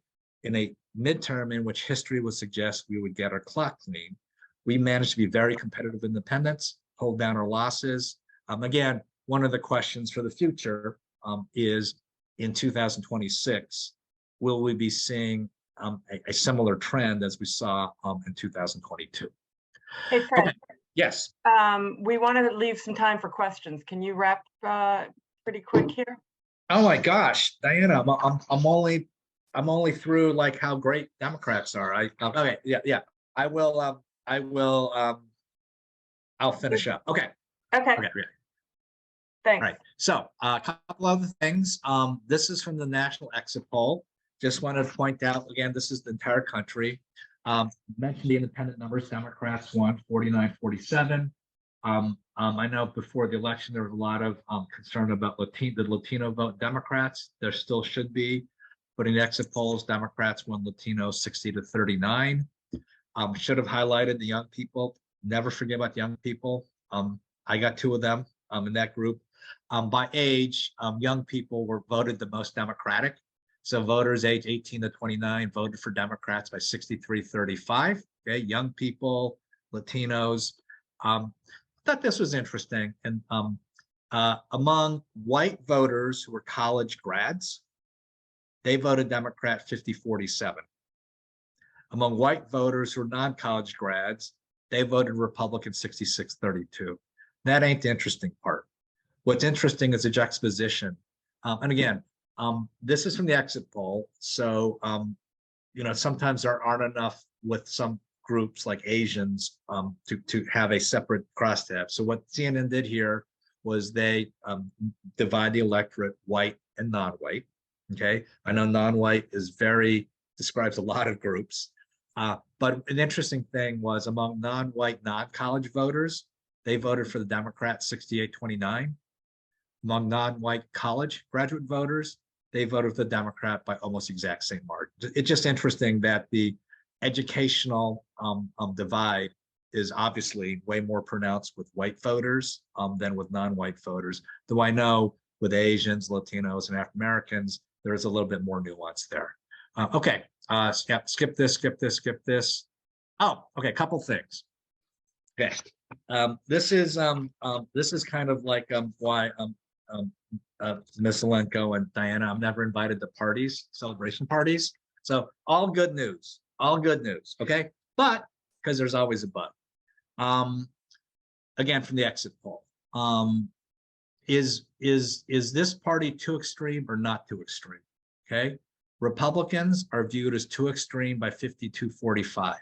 midterm in which history would suggest we would get our clock clean. We managed to be very competitive independents, hold down our losses. Again, one of the questions for the future is in 2026, will we be seeing a similar trend as we saw in 2022? Hey, Fred. Okay. Yes. We want to leave some time for questions. Can you wrap pretty quick here? Oh my gosh, Diana, I'm only through like how great Democrats are. Okay, yeah. I'll finish up. Okay. Okay. Thanks. All right. So a couple other things. This is from the National Exit Poll. Just wanted to point out again, this is the entire country. Mentioned the independent numbers. Democrats won 49-47. I know before the election there was a lot of concern about the Latino vote. Democrats, there still should be, but in the exit polls, Democrats won Latino 60-39. Should have highlighted the young people. Never forget about the young people. I got 2 of them in that group. By age, young people were voted the most Democratic. So voters age 18 to 29 voted for Democrats by 63-35. Okay, young people, Latinos. Thought this was interesting. And among white voters who were college grads, they voted Democrat 50-47. Among white voters who are non-college grads, they voted Republican 66-32. That ain't the interesting part. What's interesting is the juxtaposition And again, this is from the exit poll. So, you know, sometimes there aren't enough with some groups like Asians to have a separate crosstab. So what CNN did here was they divide the electorate white and non-white. Okay, I know non-white is describes a lot of groups, but an interesting thing was among non-white, non-college voters, they voted for the Democrat 68-29. Among non-white college graduate voters, they voted for the Democrat by almost exact same margin. It's just interesting that the educational divide is obviously way more pronounced with white voters than with non-white voters. Though I know with Asians, Latinos, and African Americans, there is a little bit more nuance there. Okay, skip this. Oh, okay, a couple things. Okay, this is kind of like why Ms. Alenko and Diana, I'm never invited to parties, celebration parties. So all good news, okay? But, because there's always a but. Again, from the exit poll, is this party too extreme or not too extreme? Okay, Republicans are viewed as too extreme by 52-45.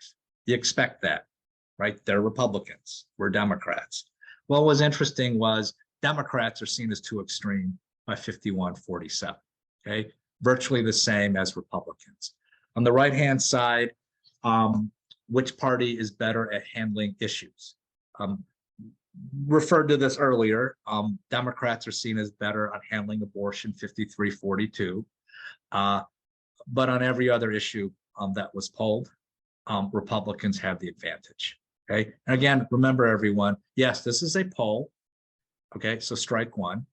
You expect that, right? They're Republicans, we're Democrats. What was interesting was Democrats are seen as too extreme by 51-47, okay? Virtually the same as Republicans. On the right-hand side, which party is better at handling issues? Referred to this earlier, Democrats are seen as better on handling abortion, 53-42. But on every other issue that was polled, Republicans have the advantage, okay? And again, remember everyone, yes, this is a poll, okay? So strike one.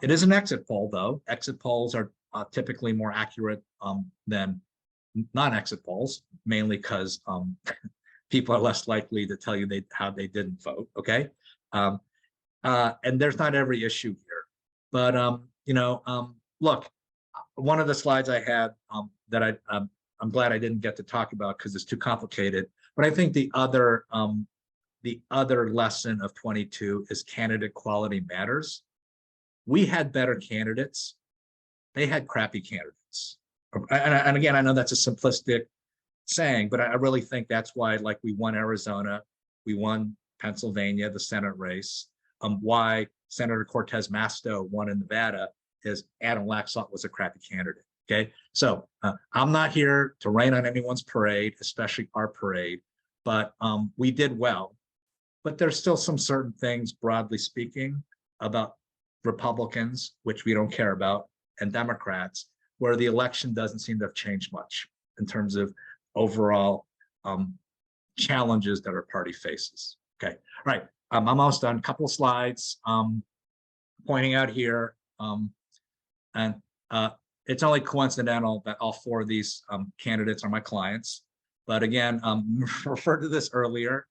It is an exit poll though. Exit polls are typically more accurate than non-exit polls, mainly because people are less likely to tell you how they didn't vote, okay? And there's not every issue here, but you know, look, one of the slides I had that I'm glad I didn't get to talk about because it's too complicated, but I think the other lesson of 22 is candidate quality matters. We had better candidates. They had crappy candidates. And again, I know that's a simplistic saying, but I really think that's why, like, we won Arizona, we won Pennsylvania, the Senate race. Why Senator Cortez Masto won in Nevada is Adam Laxalt was a crappy candidate. Okay, so I'm not here to rain on anyone's parade, especially our parade, but we did well. But there's still some certain things, broadly speaking, about Republicans, which we don't care about, and Democrats, where the election doesn't seem to have changed much in terms of overall challenges that our party faces. Okay, all right, I'm almost done. A couple of slides pointing out here, and it's only coincidental that all four of these candidates are my clients. But again, referred to this earlier,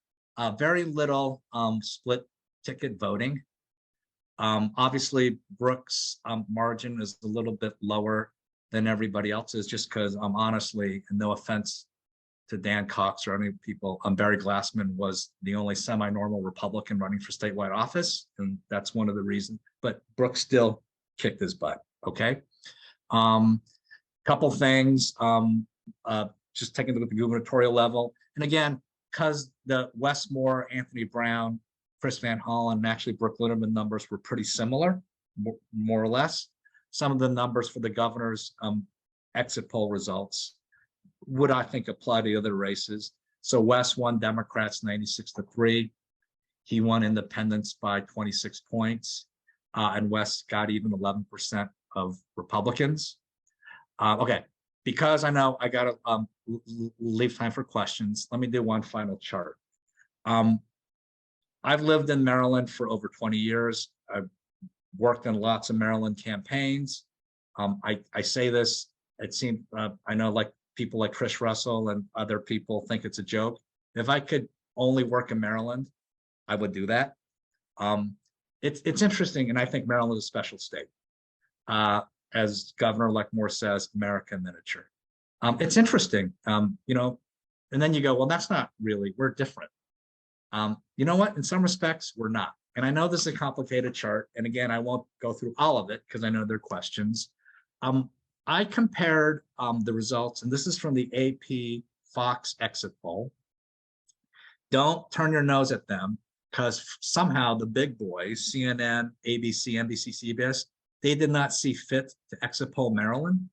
very little split ticket voting. Obviously, Brooks' margin is a little bit lower than everybody else's, just because honestly, and no offense to Dan Cox or any people, Barry Glassman was the only semi-normal Republican running for statewide office, and that's one of the reasons. But Brooks still kicked his butt. Okay, couple things. Just taking a look at the gubernatorial level, and again, because the Westmore, Anthony Brown, Chris Van Hollen, and actually Brooke Linderman numbers were pretty similar, more or less. Some of the numbers for the governor's exit poll results would, I think, apply to other races. So West won Democrats 96-3. He won independents by 26 points, and West got even 11% of Republicans. Okay, because I know I got to leave time for questions, let me do one final chart. I've lived in Maryland for over 20 years. I've worked in lots of Maryland campaigns. I say this, it seems, I know like people like Chris Russell and other people think it's a joke. If I could only work in Maryland, I would do that. It's interesting, and I think Maryland is a special state. As Governor Leckmore says, America in miniature. It's interesting, you know, and then you go, well, that's not really, we're different. You know what? In some respects, we're not. And I know this is a complicated chart. And again, I won't go through all of it because I know there are questions. I compared the results, and this is from the AP Fox exit poll. Don't turn your nose at them because somehow the big boys, CNN, ABC, NBC, CBS, they did not see fit to exit poll Maryland.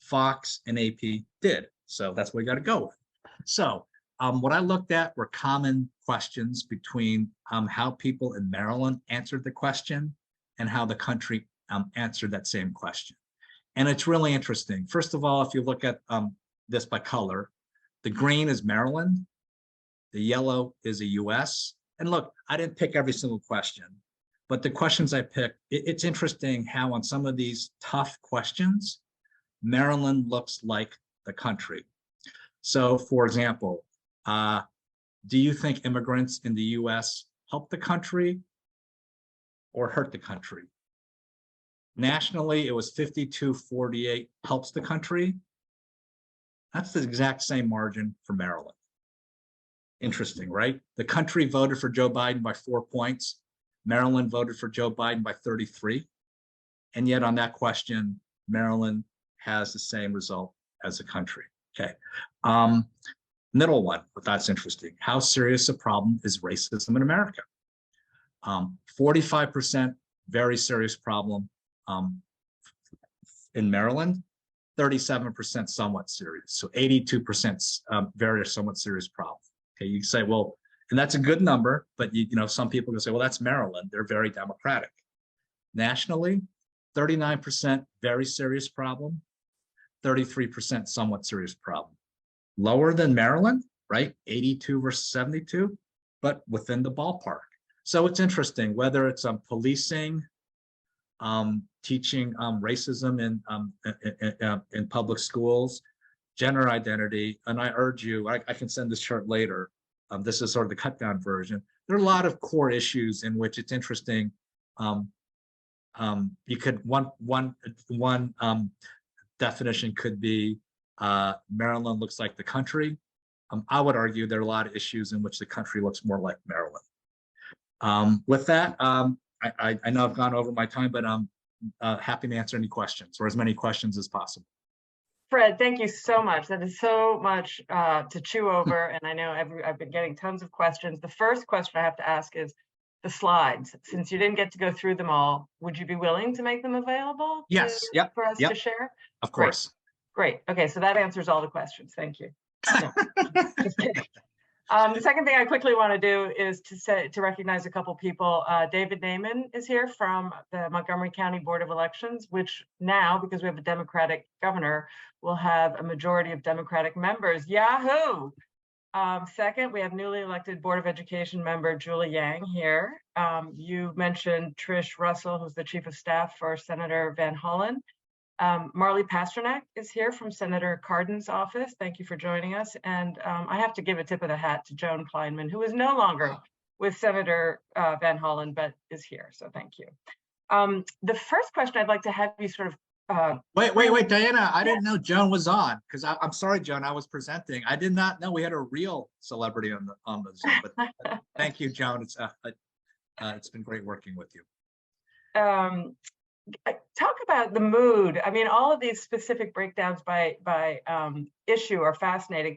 Fox and AP did. So that's what we got to go with. So what I looked at were common questions between how people in Maryland answered the question and how the country answered that same question. And it's really interesting. First of all, if you look at this by color, the green is Maryland, the yellow is a US. And look, I didn't pick every single question, but the questions I picked, it's interesting how on some of these tough questions, Maryland looks like the country. So for example, do you think immigrants in the US help the country or hurt the country? Nationally, it was 52-48 helps the country. That's the exact same margin for Maryland. Interesting, right? The country voted for Joe Biden by 4 points. Maryland voted for Joe Biden by 33. And yet on that question, Maryland has the same result as the country. Okay. Middle one, but that's interesting. How serious a problem is racism in America? 45% very serious problem in Maryland, 37% somewhat serious. So 82% very or somewhat serious problem. Okay, you say, well, and that's a good number, but you know, some people can say, well, that's Maryland. They're very democratic. Nationally, 39% very serious problem, 33% somewhat serious problem. Lower than Maryland, right? 82 versus 72, but within the ballpark. So it's interesting whether it's policing, teaching racism in public schools, gender identity, and I urge you, I can send this chart later. This is sort of the cut down version. There are a lot of core issues in which it's interesting. You could one definition could be Maryland looks like the country. I would argue there are a lot of issues in which the country looks more like Maryland. With that, I know I've gone over my time, but I'm happy to answer any questions or as many questions as possible. Fred, thank you so much. That is so much to chew over. And I know I've been getting tons of questions. The first question I have to ask is the slides. Since you didn't get to go through them all, would you be willing to make them available Yes. for us to share? Of course. Great. Okay, so that answers all the questions. Thank you. No, just kidding. The second thing I quickly want to do is to recognize a couple people. David Naiman is here from the Montgomery County Board of Elections, which now, because we have a Democratic governor, will have a majority of Democratic members. Yahoo! Second, we have newly elected Board of Education member Julie Yang here. You mentioned Trish Russell, who's the Chief of Staff for Senator Van Hollen. Marley Pasternak is here from Senator Cardin's office. Thank you for joining us. And I have to give a tip of the hat to Joan Kleinman, who is no longer with Senator Van Hollen, but is here. So thank you. The first question I'd like to have you sort of wait, Diana, I didn't know Joan was on because I'm sorry, Joan, I was presenting. I did not know we had a real celebrity on the Zoom, but thank you, Joan. It's been great working with you. Talk about the mood. I mean, all of these specific breakdowns by issue are fascinating.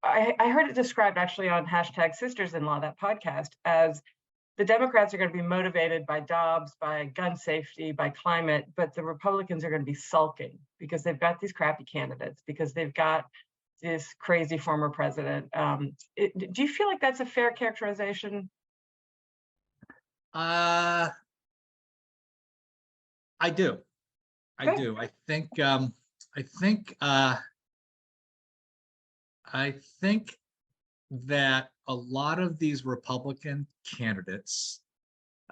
I heard it described actually on #Sisters-in-Law, that podcast, as the Democrats are going to be motivated by Dobbs, by gun safety, by climate, but the Republicans are going to be sulking because they've got these crappy candidates, because they've got this crazy former president. Do you feel like that's a fair characterization? I do. I do. I think that a lot of these Republican candidates,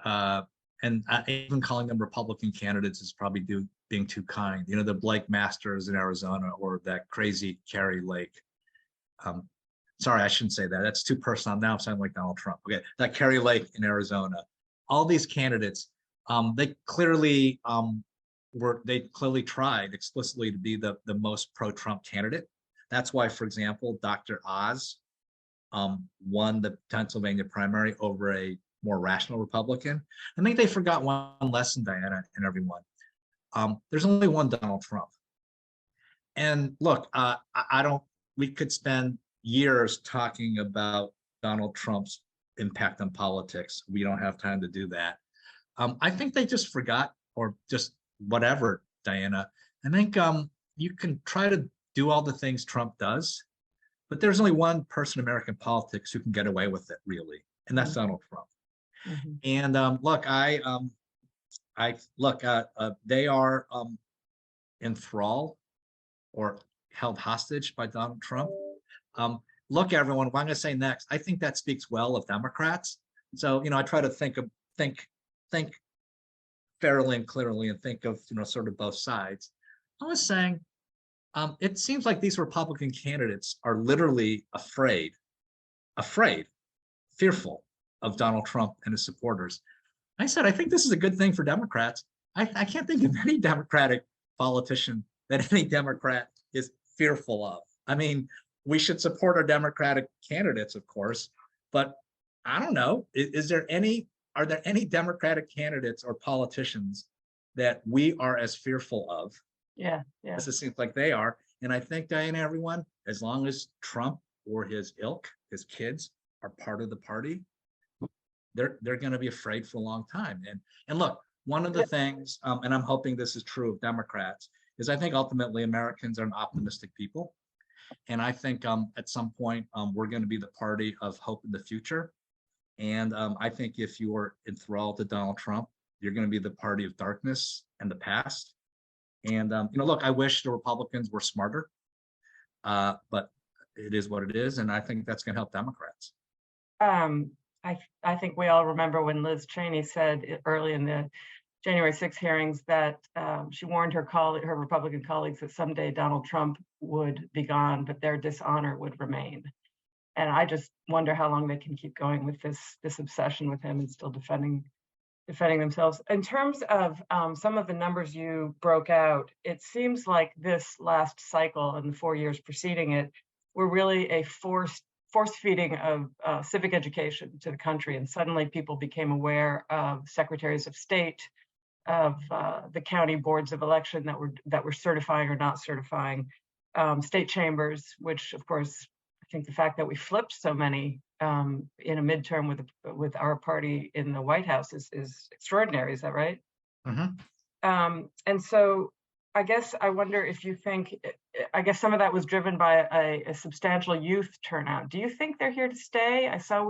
and even calling them Republican candidates is probably being too kind. You know, the Blake Masters in Arizona or that crazy Carrie Lake. Sorry, I shouldn't say that. That's too personal. Now I'm sounding like Donald Trump. Okay, that Carrie Lake in Arizona. All these candidates, they clearly tried explicitly to be the most pro-Trump candidate. That's why, for example, Dr. Oz won the Pennsylvania primary over a more rational Republican. I think they forgot one lesson, Diana and everyone. There's only one Donald Trump. And look, I don't, we could spend years talking about Donald Trump's impact on politics. We don't have time to do that. I think they just forgot, or just whatever, Diana. I think you can try to do all the things Trump does, but there's only one person in American politics who can get away with it, really, and that's Donald Trump. And look, they are enthralled or held hostage by Donald Trump. Look, everyone, what I'm going to say next, I think that speaks well of Democrats. So, I try to think fairly and clearly and think of, sort of both sides. I was saying, it seems like these Republican candidates are literally afraid, fearful of Donald Trump and his supporters. I said, I think this is a good thing for Democrats. I can't think of any Democratic politician that any Democrat is fearful of. I mean, we should support our Democratic candidates, of course, but I don't know. Are there any Democratic candidates or politicians that we are as fearful of? Yeah. As it seems like they are. And I think, Diana, everyone, as long as Trump or his ilk, his kids, are part of the party, they're going to be afraid for a long time. And look, one of the things, and I'm hoping this is true of Democrats, is I think ultimately Americans are an optimistic people. And I think at some point we're going to be the party of hope in the future. And I think if you are enthralled to Donald Trump, you're going to be the party of darkness and the past. And look, I wish the Republicans were smarter, but it is what it is, and I think that's going to help Democrats. I think we all remember when Liz Cheney said early in the January 6 hearings that she warned her Republican colleagues that someday Donald Trump would be gone, but their dishonor would remain. And I just wonder how long they can keep going with this obsession with him and still defending themselves. In terms of some of the numbers you broke out, it seems like this last cycle and the 4 years preceding it were really a force feeding of civic education to the country. And suddenly people became aware of secretaries of state, of the county boards of election that were certifying or not certifying, state chambers, which of course, I think the fact that we flipped so many in a midterm with our party in the White House is extraordinary. Is that right? And so I guess I wonder if you think, I guess some of that was driven by a substantial youth turnout. Do you think they're here to stay? I saw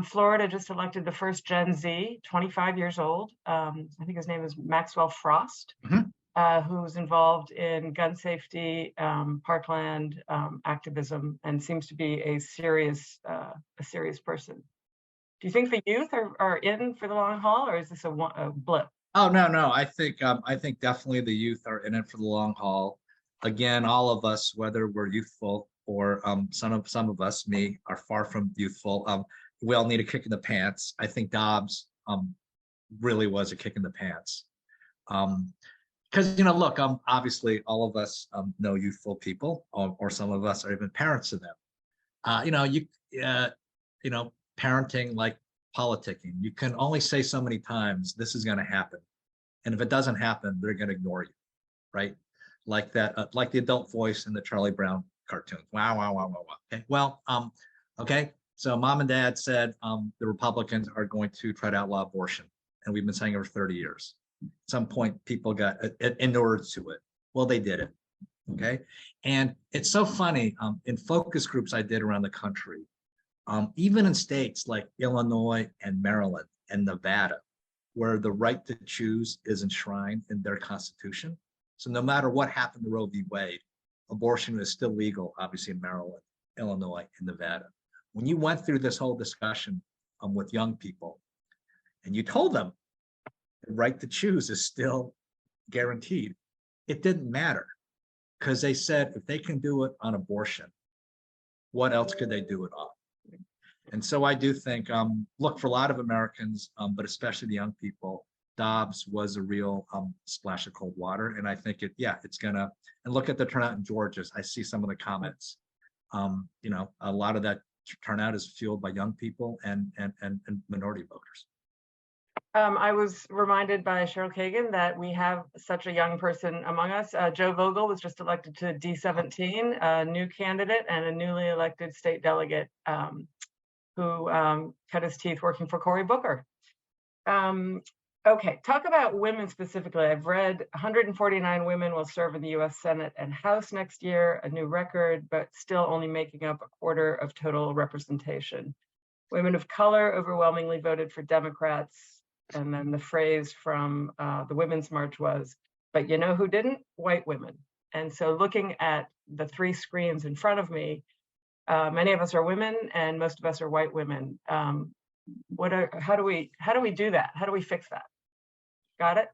Florida just elected the first Gen Z, 25 years old. I think his name is Maxwell Frost, who's involved in gun safety, parkland activism, and seems to be a serious person. Do you think the youth are in for the long haul, or is this a blip? Oh, no. I think definitely the youth are in it for the long haul. Again, all of us, whether we're youthful or some of us, me, are far from youthful. We all need a kick in the pants. I think Dobbs really was a kick in the pants. Because look, obviously all of us know youthful people, or some of us are even parents to them. Parenting, like politicking, you can only say so many times this is going to happen, and if it doesn't happen, they're going to ignore you, right? Like that, like the adult voice in the Charlie Brown cartoons. Wow. Okay, well, okay. So mom and dad said the Republicans are going to try to outlaw abortion, and we've been saying it for 30 years. At some point, people got inured to it. Well, they did it. Okay. And it's so funny, in focus groups I did around the country, even in states like Illinois and Maryland and Nevada, where the right to choose is enshrined in their constitution. So no matter what happened to Roe v. Wade, abortion is still legal, obviously in Maryland, Illinois, and Nevada. When you went through this whole discussion with young people, and you told them the right to choose is still guaranteed, it didn't matter, because they said if they can do it on abortion, what else could they do it on? And so I do think, look, for a lot of Americans, but especially the young people, Dobbs was a real splash of cold water. And I think it's gonna, and look at the turnout in Georgia. I see some of the comments. A lot of that turnout is fueled by young people and minority voters. I was reminded by Cheryl Kagan that we have such a young person among us. Joe Vogel was just elected to D17, a new candidate and a newly elected state delegate who cut his teeth working for Cory Booker. Okay, talk about women specifically. I've read 149 women will serve in the US Senate and House next year, a new record, but still only making up a quarter of total representation. Women of color overwhelmingly voted for Democrats. And then the phrase from the Women's March was, but you know who didn't? White women. And so looking at the three screens in front of me, many of us are women and most of us are white women. How do we do that? How do we fix that? Got it?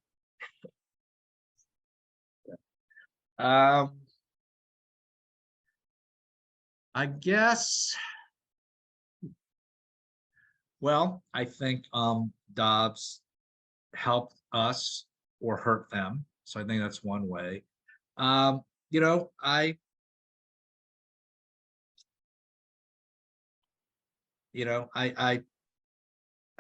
I guess, well, I think Dobbs helped us or hurt them. So I think that's one way. You know,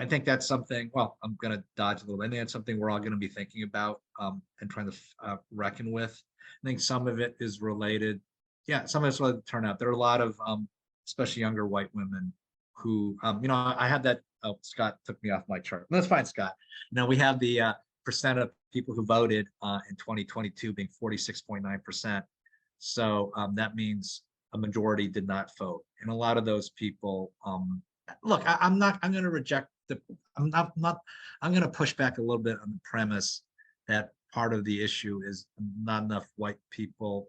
I think that's something, well, I'm going to dodge a little bit. I think that's something we're all going to be thinking about and trying to reckon with. I think some of it is related. Yeah, some of it's related to turnout. There are a lot of, especially younger white women who, you know, I had that, oh, Scott took me off my chart. That's fine, Scott. Now we have the percent of people who voted in 2022 being 46.9%. So that means a majority did not vote. And a lot of those people, look, I'm going to reject I'm going to push back a little bit on the premise that part of the issue is not enough white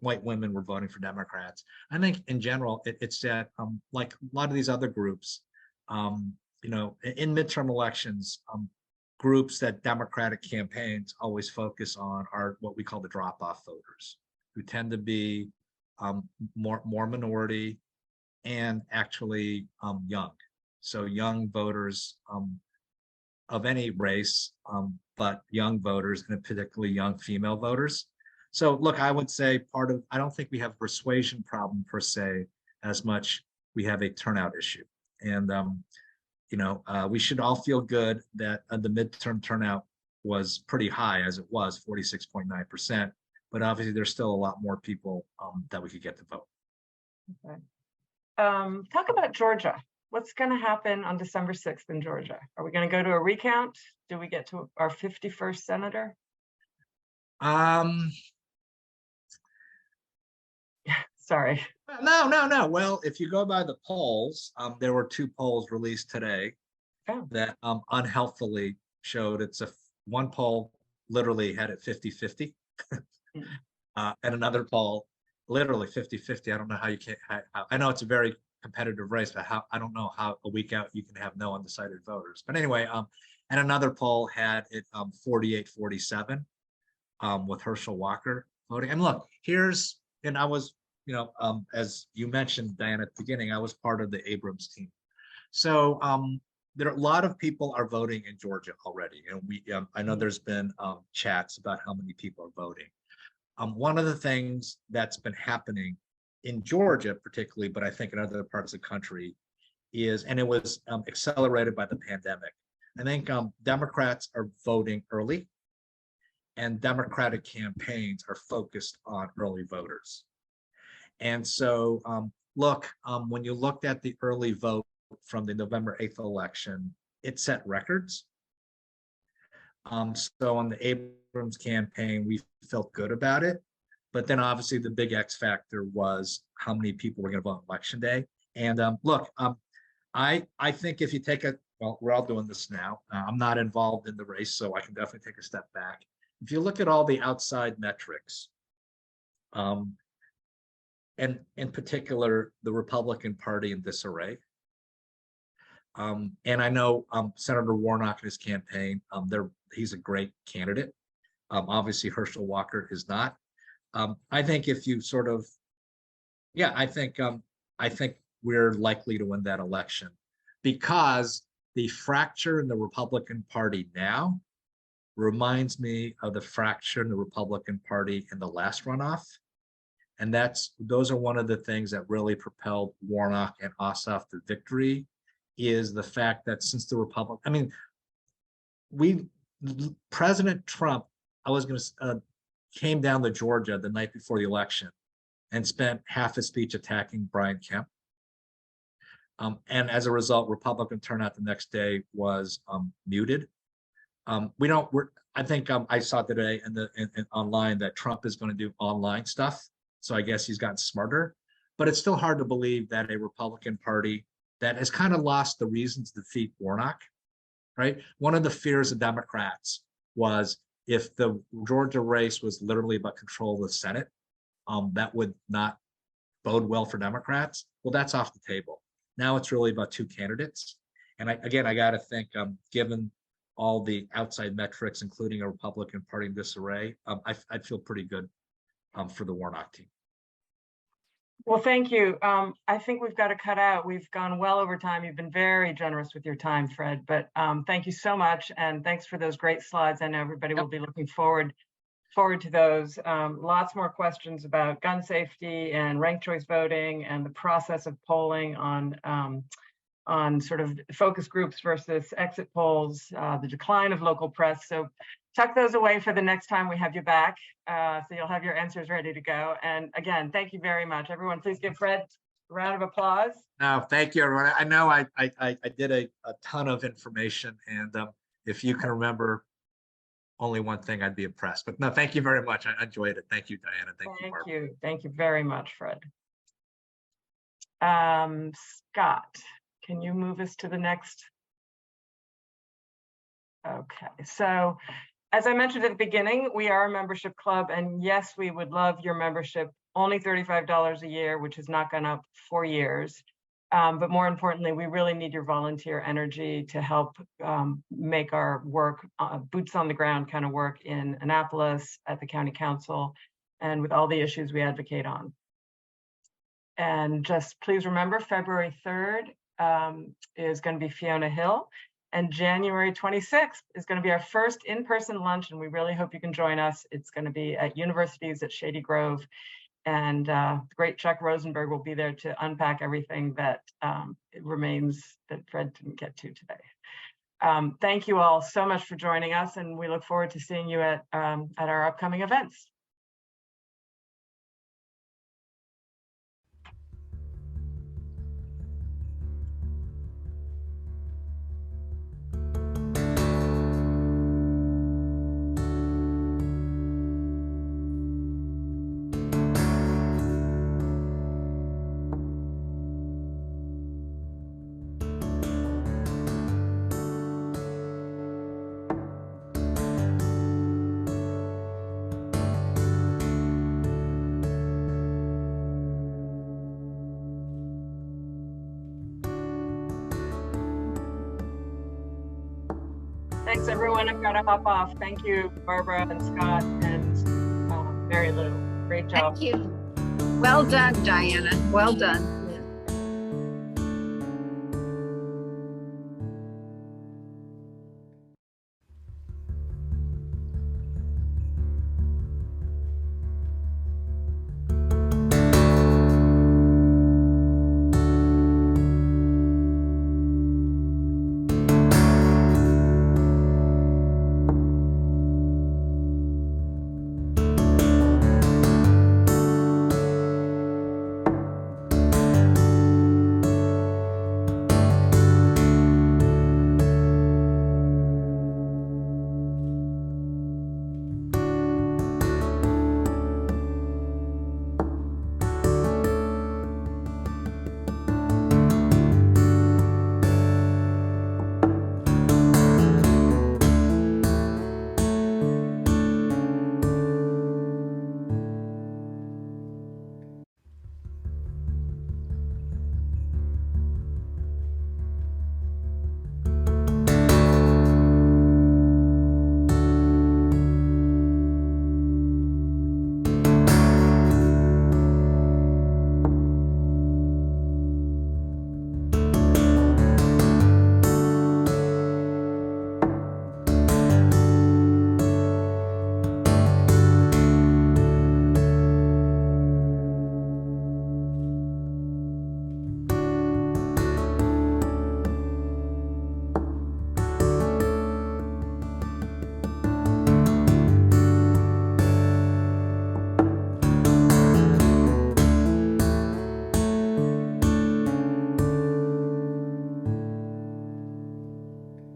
women were voting for Democrats. I think in general, it's that like a lot of these other groups, you know, in midterm elections, groups that Democratic campaigns always focus on are what we call the drop-off voters, who tend to be more minority and actually young. So young voters of any race, but young voters and particularly young female voters. So look, I would say I don't think we have a persuasion problem per se as much we have a turnout issue. And, you know, we should all feel good that the midterm turnout was pretty high as it was, 46.9%. But obviously there's still a lot more people that we could get to vote. Okay. Talk about Georgia. What's going to happen on December 6th in Georgia? Are we going to go to a recount? Do we get to our 51st senator? Sorry. No. Well, if you go by the polls, there were 2 polls released today that unhealthily showed one poll literally had it 50-50 and another poll literally 50-50. I don't know how you can't, I know it's a very competitive race, but I don't know how a week out you can have no undecided voters. But anyway, and another poll had it 48-47 with Herschel Walker voting. And look, and I was, you know, as you mentioned, Diane, at the beginning, I was part of the Abrams team. So there are a lot of people are voting in Georgia already. And I know there's been chats about how many people are voting. One of the things that's been happening in Georgia particularly, but I think in other parts of the country is, and it was accelerated by the pandemic. I think Democrats are voting early and Democratic campaigns are focused on early voters. And so look, when you looked at the early vote from the November 8th election, it set records. So on the Abrams campaign, we felt good about it. But then obviously the big X factor was how many people were going to vote on election day. And look, I think if you take well, we're all doing this now. I'm not involved in the race, so I can definitely take a step back. If you look at all the outside metrics, and in particular, the Republican Party in disarray. And I know Senator Warnock and his campaign, he's a great candidate. Obviously, Herschel Walker is not. I think if you sort of, yeah, I think we're likely to win that election because the fracture in the Republican Party now reminds me of the fracture in the Republican Party in the last runoff. And those are one of the things that really propelled Warnock and Ossoff to victory, is the fact that since the Republic, I mean, President Trump, came down to Georgia the night before the election and spent half his speech attacking Brian Kemp. And as a result, Republican turnout the next day was muted. I think I saw today online that Trump is going to do online stuff. So I guess he's gotten smarter, but it's still hard to believe that a Republican Party that has kind of lost the reason to defeat Warnock, right? One of the fears of Democrats was if the Georgia race was literally about control of the Senate, that would not bode well for Democrats. Well, that's off the table. Now it's really about two candidates. And I got to think, given all the outside metrics, including a Republican Party in disarray, I'd feel pretty good for the Warnock team. Well, thank you. I think we've got to cut out. We've gone well over time. You've been very generous with your time, Fred, but thank you so much. And thanks for those great slides. I know everybody will be looking forward to those. Lots more questions about gun safety and ranked choice voting and the process of polling on sort of focus groups versus exit polls, the decline of local press. So tuck those away for the next time we have you back. So you'll have your answers ready to go. And again, thank you very much. Everyone, please give Fred a round of applause. No, thank you, everyone. I know I did a ton of information, and if you can remember only one thing, I'd be impressed. But no, thank you very much. I enjoyed it. Thank you, Diana. Thank you, Barbara. Thank you very much, Fred. Scott, can you move us to the next? Okay, so as I mentioned at the beginning, we are a membership club, and yes, we would love your membership. Only $35 a year, which has not gone up for years. But more importantly, we really need your volunteer energy to help make our work, boots on the ground kind of work in Annapolis, at the county council, and with all the issues we advocate on. And just please remember, February 3rd is going to be Fiona Hill, and January 26th is going to be our first in-person lunch, and we really hope you can join us. It's going to be at Universities at Shady Grove. And the great Chuck Rosenberg will be there to unpack everything that remains that Fred didn't get to today. Thank you all so much for joining us, and we look forward to seeing you at our upcoming events. Thanks, everyone. I've got to hop off. Thank you, Barbara and Scott and Mary Lou. Great job. Thank you. Well done, Diana. Well done.